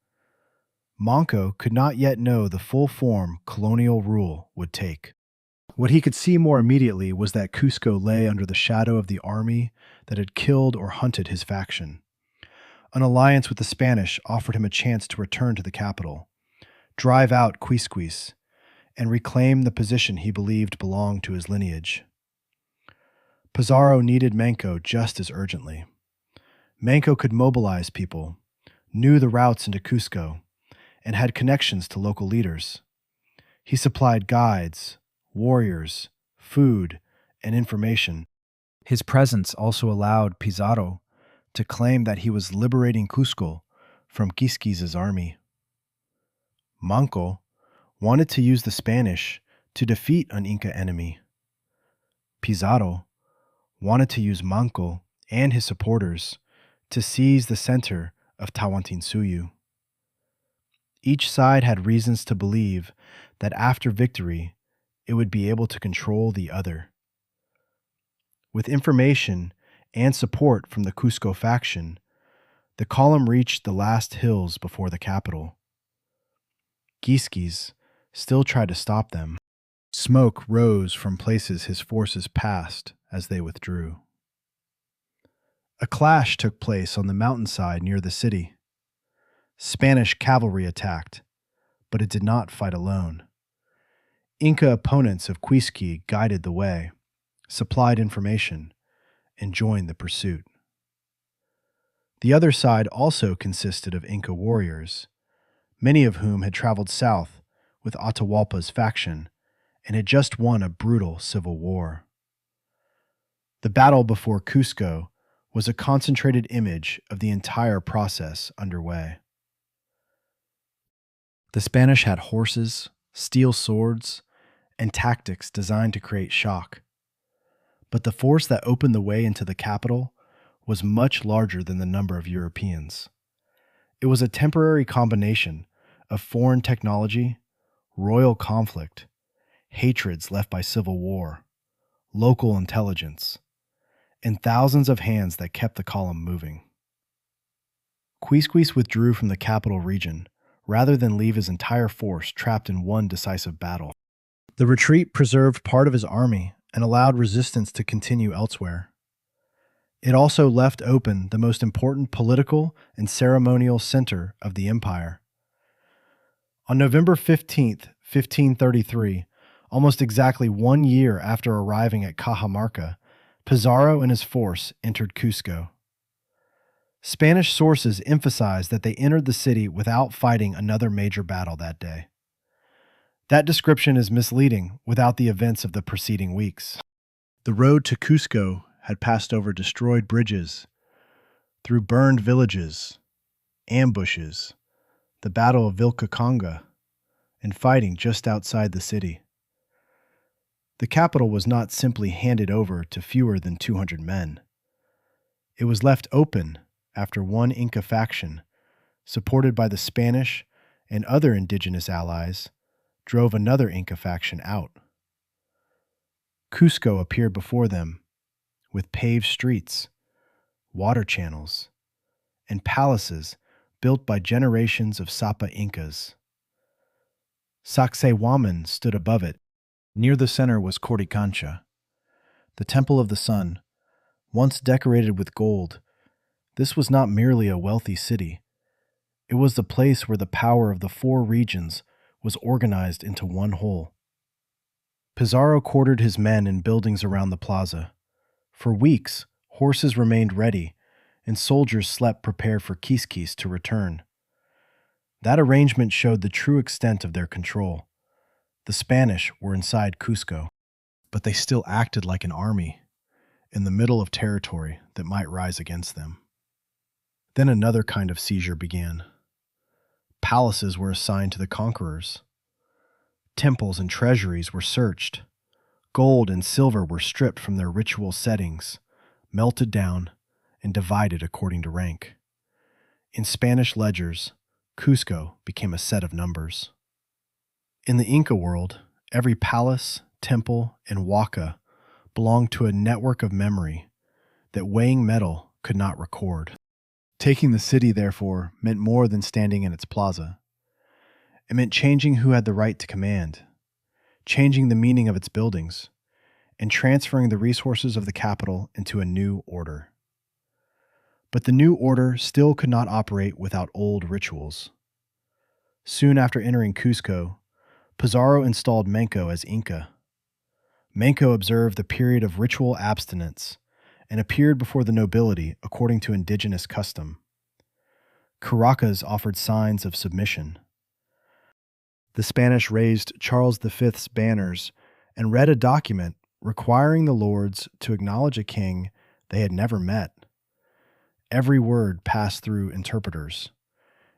Manco could not yet know the full form colonial rule would take. What he could see more immediately was that Cusco lay under the shadow of the army that had killed or hunted his faction. An alliance with the Spanish offered him a chance to return to the capital, drive out Quisquis, and reclaim the position he believed belonged to his lineage. Pizarro needed Manco just as urgently. Manco could mobilize people, knew the routes into Cusco, and had connections to local leaders. He supplied guides, warriors, food, and information. His presence also allowed Pizarro to claim that he was liberating Cusco from Quisquis's army. Manco wanted to use the Spanish to defeat an Inca enemy. Pizarro wanted to use Manco and his supporters to seize the center of Tawantinsuyu. Each side had reasons to believe that after victory, it would be able to control the other. With information and support from the Cusco faction, the column reached the last hills before the capital. Quisquis still tried to stop them. Smoke rose from places his forces passed as they withdrew. A clash took place on the mountainside near the city. Spanish cavalry attacked, but it did not fight alone. Inca opponents of Quisqui guided the way, supplied information, and joined the pursuit. The other side also consisted of Inca warriors, many of whom had traveled south with Atahualpa's faction and had just won a brutal civil war. The battle before Cusco was a concentrated image of the entire process underway. The Spanish had horses, steel swords, and tactics designed to create shock. But the force that opened the way into the capital was much larger than the number of Europeans. It was a temporary combination of foreign technology, royal conflict, hatreds left by civil war, local intelligence, and thousands of hands that kept the column moving. Quisquis withdrew from the capital region rather than leave his entire force trapped in one decisive battle. The retreat preserved part of his army and allowed resistance to continue elsewhere. It also left open the most important political and ceremonial center of the empire. On November 15th, 1533, almost exactly 1 year after arriving at Cajamarca, Pizarro and his force entered Cusco. Spanish sources emphasize that they entered the city without fighting another major battle that day. That description is misleading without the events of the preceding weeks. The road to Cusco had passed over destroyed bridges, through burned villages, ambushes, the Battle of Vilcabamba, and fighting just outside the city. The capital was not simply handed over to fewer than 200 men. It was left open after one Inca faction, supported by the Spanish and other indigenous allies, drove another Inca faction out. Cusco appeared before them, with paved streets, water channels, and palaces built by generations of Sapa Incas. Sacsayhuaman stood above it. Near the center was Coricancha, the Temple of the Sun, once decorated with gold. This was not merely a wealthy city. It was the place where the power of the 4 regions was organized into one whole. Pizarro quartered his men in buildings around the plaza. For weeks, horses remained ready, and soldiers slept prepared for Quisquis to return. That arrangement showed the true extent of their control. The Spanish were inside Cusco, but they still acted like an army, in the middle of territory that might rise against them. Then another kind of seizure began. Palaces were assigned to the conquerors. Temples and treasuries were searched. Gold and silver were stripped from their ritual settings, melted down, and divided according to rank. In Spanish ledgers, Cusco became a set of numbers. In the Inca world, every palace, temple, and waka belonged to a network of memory that weighing metal could not record. Taking the city, therefore, meant more than standing in its plaza. It meant changing who had the right to command, changing the meaning of its buildings, and transferring the resources of the capital into a new order. But the new order still could not operate without old rituals. Soon after entering Cusco, Pizarro installed Manco as Inca. Manco observed the period of ritual abstinence and appeared before the nobility according to indigenous custom. Caracas offered signs of submission. The Spanish raised Charles V's banners and read a document requiring the lords to acknowledge a king they had never met. Every word passed through interpreters,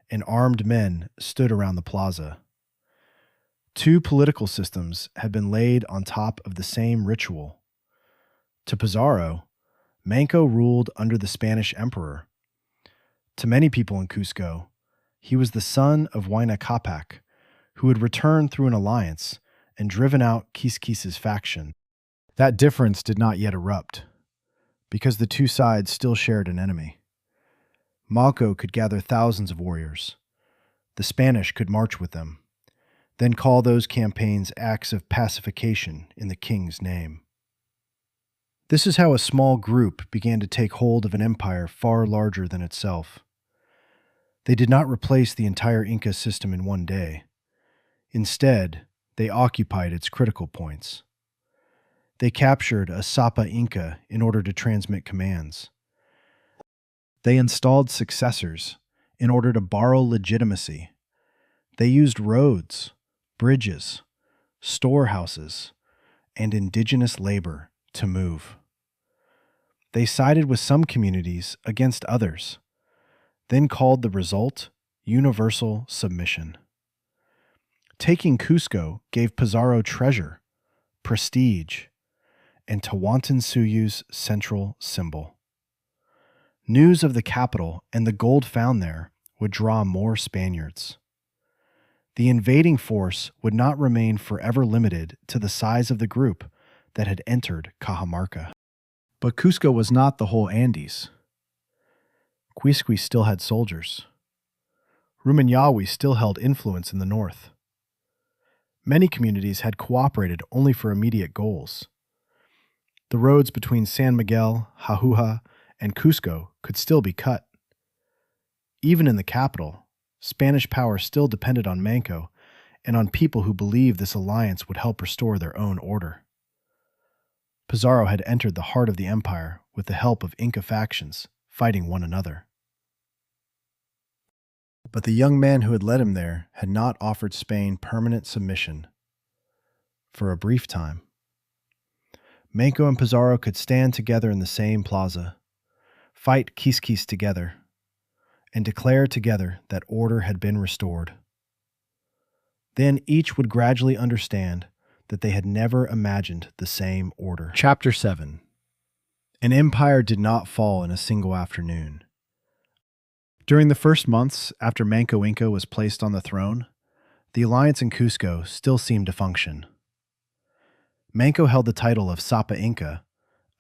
and armed men stood around the plaza. Two political systems had been laid on top of the same ritual. To Pizarro, Manco ruled under the Spanish emperor. To many people in Cusco, he was the son of Huayna Capac, who had returned through an alliance and driven out Quisquis's faction. That difference did not yet erupt, because the two sides still shared an enemy. Manco could gather thousands of warriors. The Spanish could march with them, then call those campaigns acts of pacification in the king's name. This is how a small group began to take hold of an empire far larger than itself. They did not replace the entire Inca system in one day. Instead, they occupied its critical points. They captured a Sapa Inca in order to transmit commands. They installed successors in order to borrow legitimacy. They used roads, bridges, storehouses, and indigenous labor to move. They sided with some communities against others, then called the result universal submission. Taking Cusco gave Pizarro treasure, prestige, and Tawantinsuyu's central symbol. News of the capital and the gold found there would draw more Spaniards. The invading force would not remain forever limited to the size of the group that had entered Cajamarca. But Cusco was not the whole Andes. Quisqui still had soldiers. Rumiñahui still held influence in the north. Many communities had cooperated only for immediate goals. The roads between San Miguel, Jajuja, and Cusco could still be cut. Even in the capital, Spanish power still depended on Manco and on people who believed this alliance would help restore their own order. Pizarro had entered the heart of the empire with the help of Inca factions fighting one another. But the young man who had led him there had not offered Spain permanent submission. For a brief time, Manco and Pizarro could stand together in the same plaza, fight Quisquis together, and declare together that order had been restored. Then each would gradually understand that they had never imagined the same order. Chapter 7. An empire did not fall in a single afternoon. During the first months after Manco Inca was placed on the throne, the alliance in Cusco still seemed to function. Manco held the title of Sapa Inca,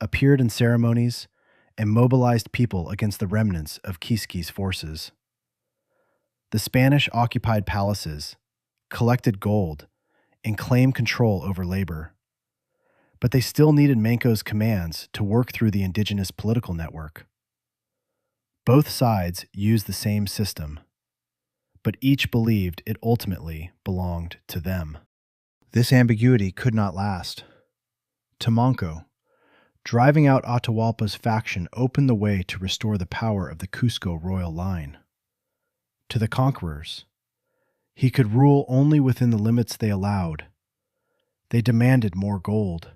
appeared in ceremonies, and mobilized people against the remnants of Quisquis' forces. The Spanish occupied palaces, collected gold, and claimed control over labor. But they still needed Manco's commands to work through the indigenous political network. Both sides used the same system, but each believed it ultimately belonged to them. This ambiguity could not last. To Manco, driving out Atahualpa's faction opened the way to restore the power of the Cusco royal line. To the conquerors, he could rule only within the limits they allowed. They demanded more gold,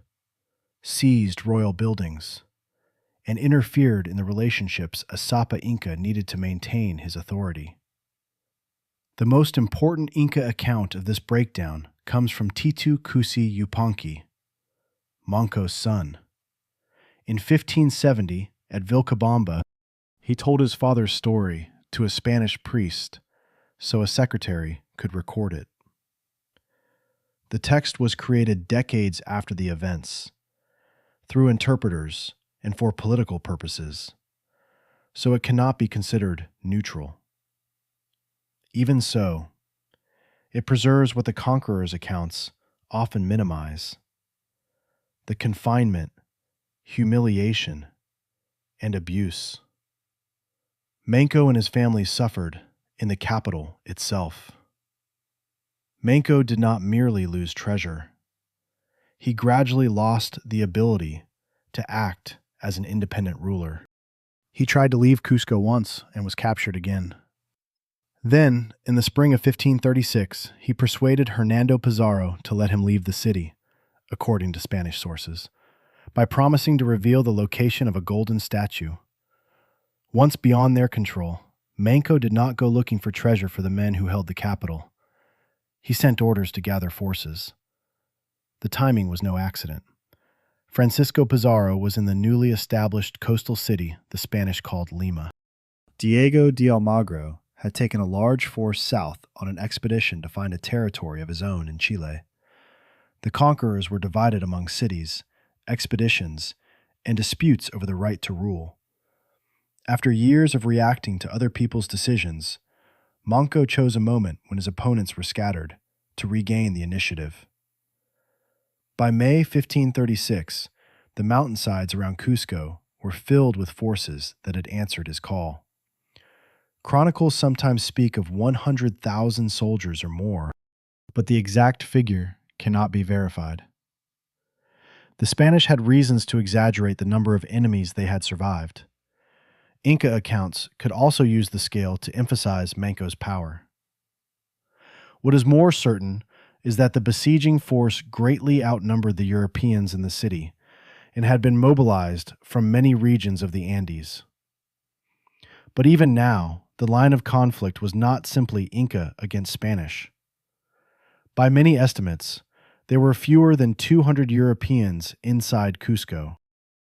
seized royal buildings, and interfered in the relationships a Sapa Inca needed to maintain his authority. The most important Inca account of this breakdown comes from Titu Cusi Yupanqui, Manco's son. In 1570, at Vilcabamba, he told his father's story to a Spanish priest so a secretary could record it. The text was created decades after the events, through interpreters and for political purposes, so it cannot be considered neutral. Even so, it preserves what the conqueror's accounts often minimize: the confinement, humiliation, and abuse. Manco and his family suffered in the capital itself. Manco did not merely lose treasure. He gradually lost the ability to act as an independent ruler. He tried to leave Cusco once and was captured again. Then, in the spring of 1536, he persuaded Hernando Pizarro to let him leave the city, according to Spanish sources, by promising to reveal the location of a golden statue. Once beyond their control, Manco did not go looking for treasure for the men who held the capital. He sent orders to gather forces. The timing was no accident. Francisco Pizarro was in the newly established coastal city the Spanish called Lima. Diego de Almagro had taken a large force south on an expedition to find a territory of his own in Chile. The conquerors were divided among cities, expeditions, and disputes over the right to rule. After years of reacting to other people's decisions, Manco chose a moment when his opponents were scattered to regain the initiative. By May 1536, the mountainsides around Cusco were filled with forces that had answered his call. Chronicles sometimes speak of 100,000 soldiers or more, but the exact figure cannot be verified. The Spanish had reasons to exaggerate the number of enemies they had survived. Inca accounts could also use the scale to emphasize Manco's power. What is more certain is that the besieging force greatly outnumbered the Europeans in the city and had been mobilized from many regions of the Andes. But even now, the line of conflict was not simply Inca against Spanish. By many estimates, there were fewer than 200 Europeans inside Cusco,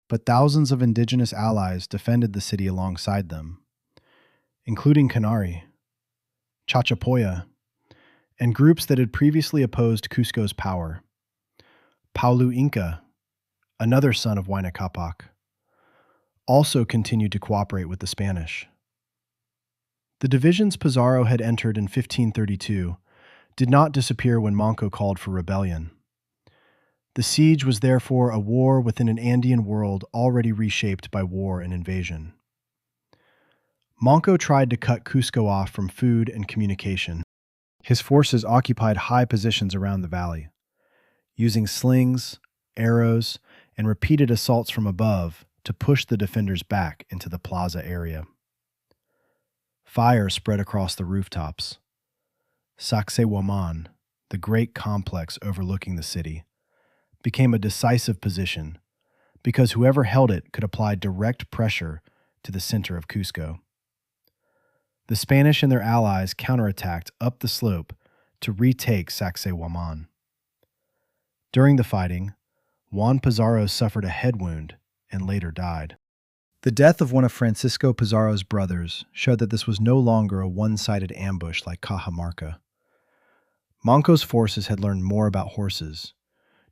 but thousands of indigenous allies defended the city alongside them, including Canari, Chachapoya, and groups that had previously opposed Cusco's power. Paulu Inca, another son of Huayna Capac, also continued to cooperate with the Spanish. The divisions Pizarro had entered in 1532 did not disappear when Manco called for rebellion. The siege was therefore a war within an Andean world already reshaped by war and invasion. Manco tried to cut Cusco off from food and communication. His forces occupied high positions around the valley, using slings, arrows, and repeated assaults from above to push the defenders back into the plaza area. Fire spread across the rooftops. Sacsayhuaman, the great complex overlooking the city, became a decisive position because whoever held it could apply direct pressure to the center of Cusco. The Spanish and their allies counterattacked up the slope to retake Sacsayhuaman. During the fighting, Juan Pizarro suffered a head wound and later died. The death of one of Francisco Pizarro's brothers showed that this was no longer a one-sided ambush like Cajamarca. Manco's forces had learned more about horses,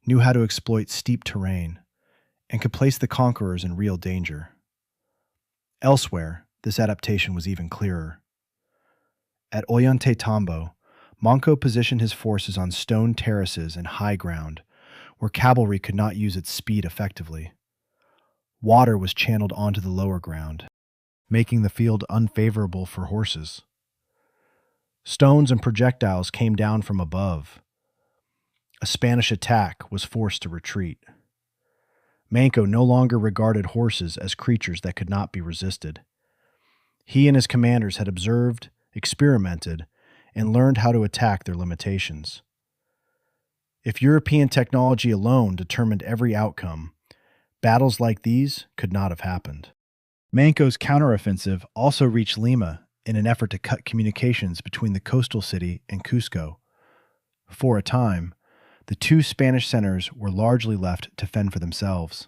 knew how to exploit steep terrain, and could place the conquerors in real danger. Elsewhere, this adaptation was even clearer. At Ollantaytambo, Manco positioned his forces on stone terraces and high ground, where cavalry could not use its speed effectively. Water was channeled onto the lower ground, making the field unfavorable for horses. Stones and projectiles came down from above. A Spanish attack was forced to retreat. Manco no longer regarded horses as creatures that could not be resisted. He and his commanders had observed, experimented, and learned how to attack their limitations. If European technology alone determined every outcome, battles like these could not have happened. Manco's counteroffensive also reached Lima in an effort to cut communications between the coastal city and Cusco. For a time, the two Spanish centers were largely left to fend for themselves.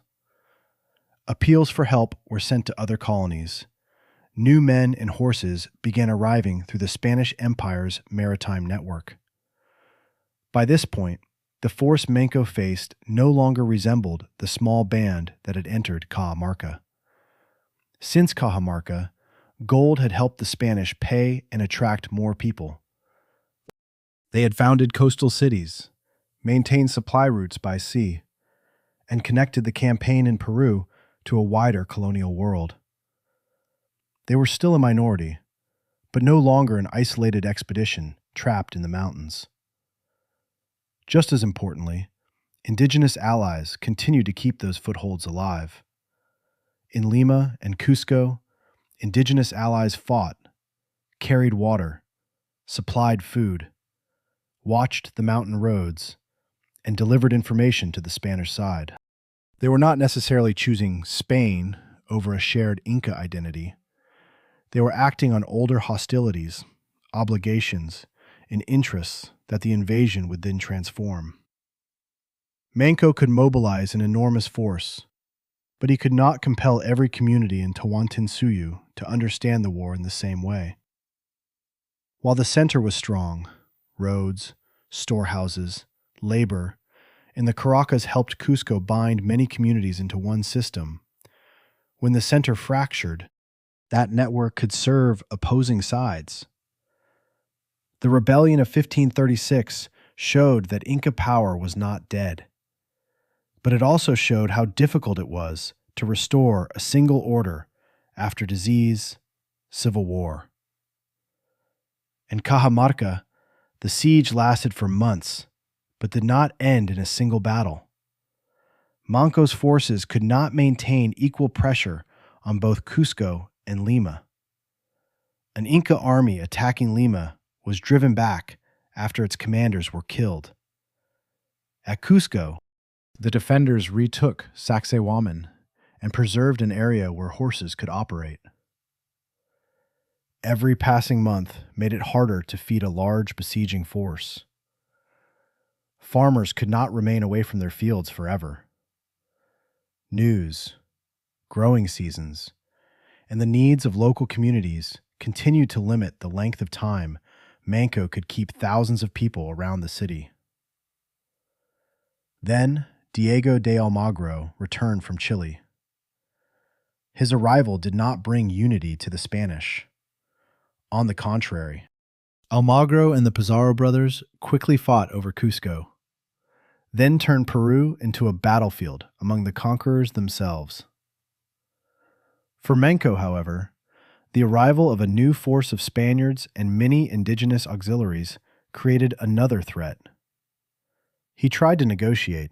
Appeals for help were sent to other colonies. New men and horses began arriving through the Spanish Empire's maritime network. By this point, the force Manco faced no longer resembled the small band that had entered Cajamarca. Since Cajamarca, gold had helped the Spanish pay and attract more people. They had founded coastal cities, maintained supply routes by sea, and connected the campaign in Peru to a wider colonial world. They were still a minority, but no longer an isolated expedition trapped in the mountains. Just as importantly, indigenous allies continued to keep those footholds alive. In Lima and Cusco, indigenous allies fought, carried water, supplied food, watched the mountain roads, and delivered information to the Spanish side. They were not necessarily choosing Spain over a shared Inca identity. They were acting on older hostilities, obligations, and interests that the invasion would then transform. Manco could mobilize an enormous force, but he could not compel every community in Tawantinsuyu to understand the war in the same way. While the center was strong, roads, storehouses, labor, and the Caracas helped Cusco bind many communities into one system. When the center fractured, that network could serve opposing sides. The rebellion of 1536 showed that Inca power was not dead, but it also showed how difficult it was to restore a single order after disease, civil war. In Cajamarca, the siege lasted for months, but did not end in a single battle. Manco's forces could not maintain equal pressure on both Cusco and Lima. An Inca army attacking Lima was driven back after its commanders were killed. At Cusco, the defenders retook Sacsayhuaman and preserved an area where horses could operate. Every passing month made it harder to feed a large besieging force. Farmers could not remain away from their fields forever. News, growing seasons, and the needs of local communities continued to limit the length of time Manco could keep thousands of people around the city. Then Diego de Almagro returned from Chile. His arrival did not bring unity to the Spanish. On the contrary, Almagro and the Pizarro brothers quickly fought over Cusco, then turned Peru into a battlefield among the conquerors themselves. For Manco, however, the arrival of a new force of Spaniards and many indigenous auxiliaries created another threat. He tried to negotiate,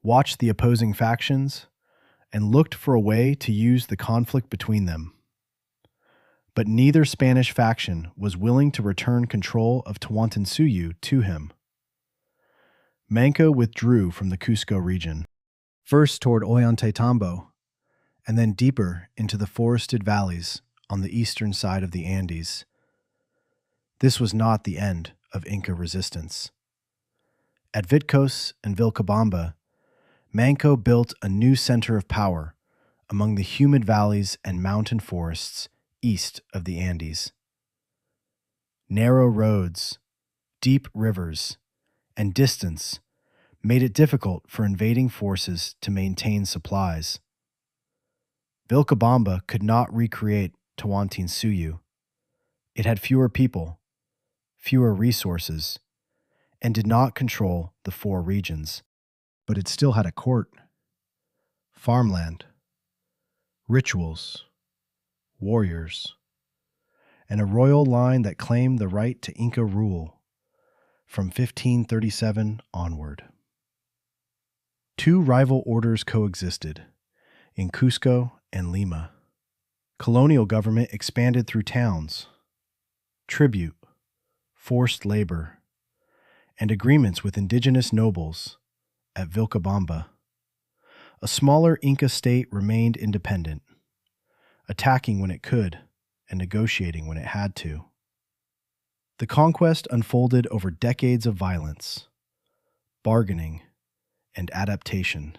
watched the opposing factions, and looked for a way to use the conflict between them. But neither Spanish faction was willing to return control of Tawantinsuyu to him. Manco withdrew from the Cusco region, first toward Ollantaytambo, and then deeper into the forested valleys on the eastern side of the Andes. This was not the end of Inca resistance. At Vitcos and Vilcabamba, Manco built a new center of power among the humid valleys and mountain forests east of the Andes. Narrow roads, deep rivers, and distance made it difficult for invading forces to maintain supplies. Vilcabamba could not recreate Tawantinsuyu. It had fewer people, fewer resources, and did not control the four regions. But it still had a court, farmland, rituals, warriors, and a royal line that claimed the right to Inca rule from 1537 onward. Two rival orders coexisted in Cusco and Lima. Colonial government expanded through towns, tribute, forced labor, and agreements with indigenous nobles at Vilcabamba. A smaller Inca state remained independent, attacking when it could and negotiating when it had to. The conquest unfolded over decades of violence, bargaining, and adaptation,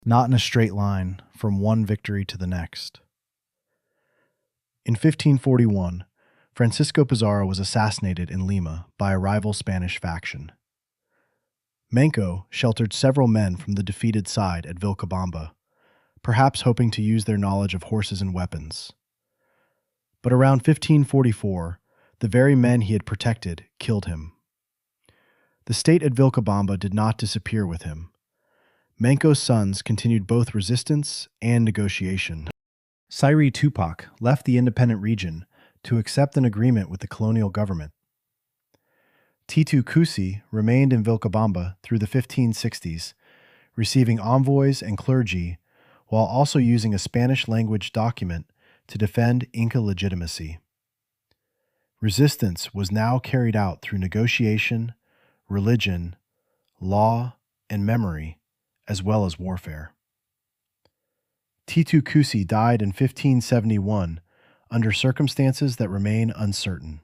not in a straight line from one victory to the next. In 1541, Francisco Pizarro was assassinated in Lima by a rival Spanish faction. Manco sheltered several men from the defeated side at Vilcabamba, perhaps hoping to use their knowledge of horses and weapons. But around 1544, the very men he had protected killed him. The state at Vilcabamba did not disappear with him. Manco's sons continued both resistance and negotiation. Sairi Tupac left the independent region to accept an agreement with the colonial government. Titu Cusi remained in Vilcabamba through the 1560s, receiving envoys and clergy while also using a Spanish-language document to defend Inca legitimacy. Resistance was now carried out through negotiation, religion, law, and memory, as well as warfare. Titu Cusi died in 1571 under circumstances that remain uncertain.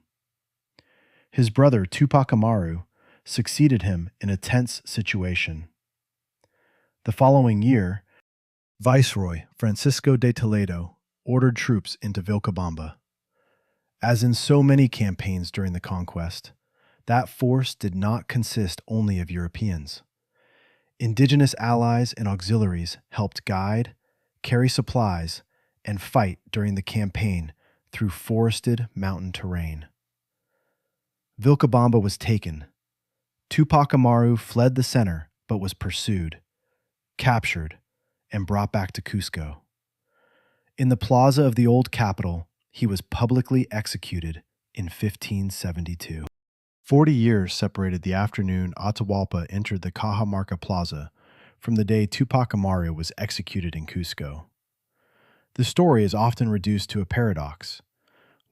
His brother Tupac Amaru succeeded him in a tense situation. The following year, Viceroy Francisco de Toledo ordered troops into Vilcabamba. As in so many campaigns during the conquest, that force did not consist only of Europeans. Indigenous allies and auxiliaries helped guide, carry supplies, and fight during the campaign through forested mountain terrain. Vilcabamba was taken. Tupac Amaru fled the center but was pursued, captured, and brought back to Cusco. In the plaza of the old capital, he was publicly executed in 1572. 40 years separated the afternoon Atahualpa entered the Cajamarca Plaza from the day Tupac Amaru was executed in Cusco. The story is often reduced to a paradox.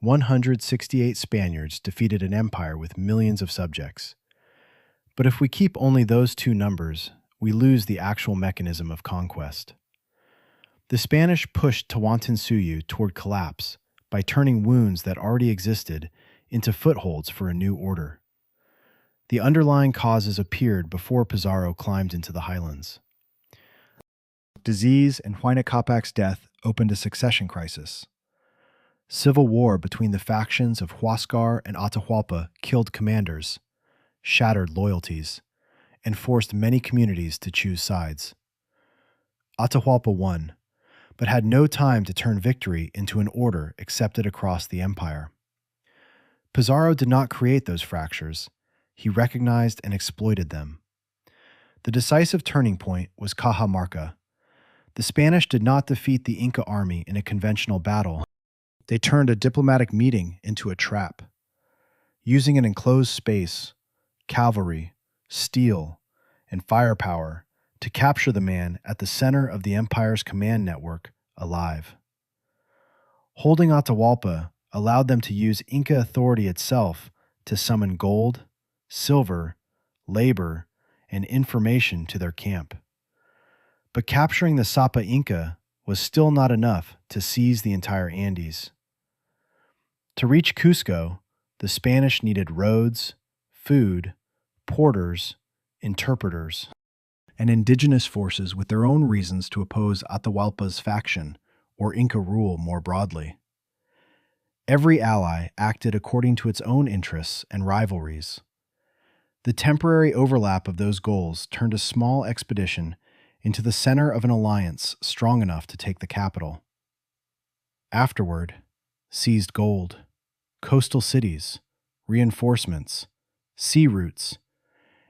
168 Spaniards defeated an empire with millions of subjects. But if we keep only those two numbers, we lose the actual mechanism of conquest. The Spanish pushed Tawantinsuyu toward collapse by turning wounds that already existed into footholds for a new order. The underlying causes appeared before Pizarro climbed into the highlands. Disease and Huayna Capac's death opened a succession crisis. Civil war between the factions of Huascar and Atahualpa killed commanders, shattered loyalties, and forced many communities to choose sides. Atahualpa won, but had no time to turn victory into an order accepted across the empire. Pizarro did not create those fractures. He recognized and exploited them. The decisive turning point was Cajamarca. The Spanish did not defeat the Inca army in a conventional battle. They turned a diplomatic meeting into a trap. Using an enclosed space, cavalry, steel, and firepower to capture the man at the center of the empire's command network alive. Holding Atahualpa allowed them to use Inca authority itself to summon gold, silver, labor, and information to their camp. But capturing the Sapa Inca was still not enough to seize the entire Andes. To reach Cusco, the Spanish needed roads, food, porters, interpreters, and indigenous forces with their own reasons to oppose Atahualpa's faction or Inca rule more broadly. Every ally acted according to its own interests and rivalries. The temporary overlap of those goals turned a small expedition into the center of an alliance strong enough to take the capital. Afterward, seized gold, coastal cities, reinforcements, sea routes,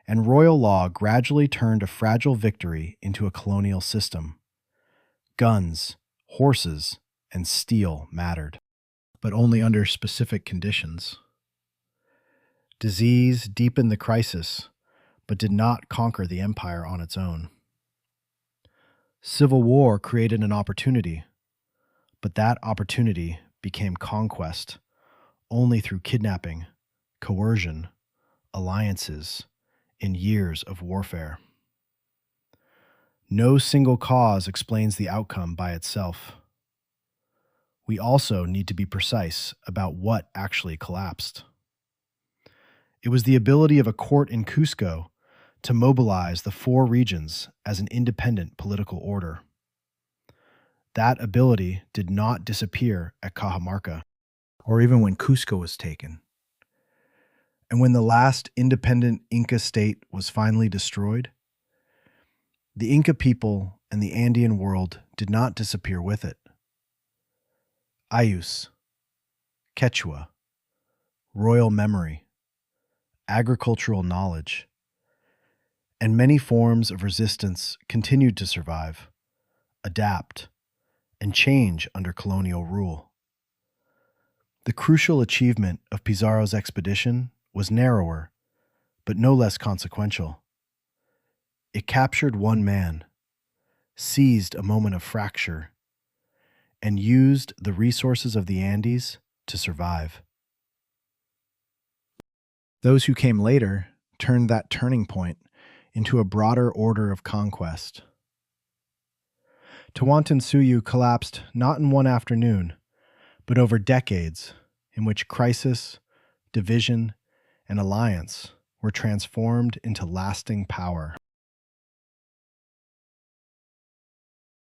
and royal law gradually turned a fragile victory into a colonial system. Guns, horses, and steel mattered, but only under specific conditions. Disease deepened the crisis, but did not conquer the empire on its own. Civil war created an opportunity, but that opportunity became conquest only through kidnapping, coercion, alliances, and years of warfare. No single cause explains the outcome by itself. We also need to be precise about what actually collapsed. It was the ability of a court in Cusco to mobilize the four regions as an independent political order. That ability did not disappear at Cajamarca, or even when Cusco was taken. And when the last independent Inca state was finally destroyed, the Inca people and the Andean world did not disappear with it. Ayllus, Quechua, royal memory, agricultural knowledge, and many forms of resistance continued to survive, adapt, and change under colonial rule. The crucial achievement of Pizarro's expedition was narrower, but no less consequential. It captured one man, seized a moment of fracture, and used the resources of the Andes to survive. Those who came later turned that turning point into a broader order of conquest. Tawantinsuyu collapsed not in one afternoon, but over decades in which crisis, division, and alliance were transformed into lasting power.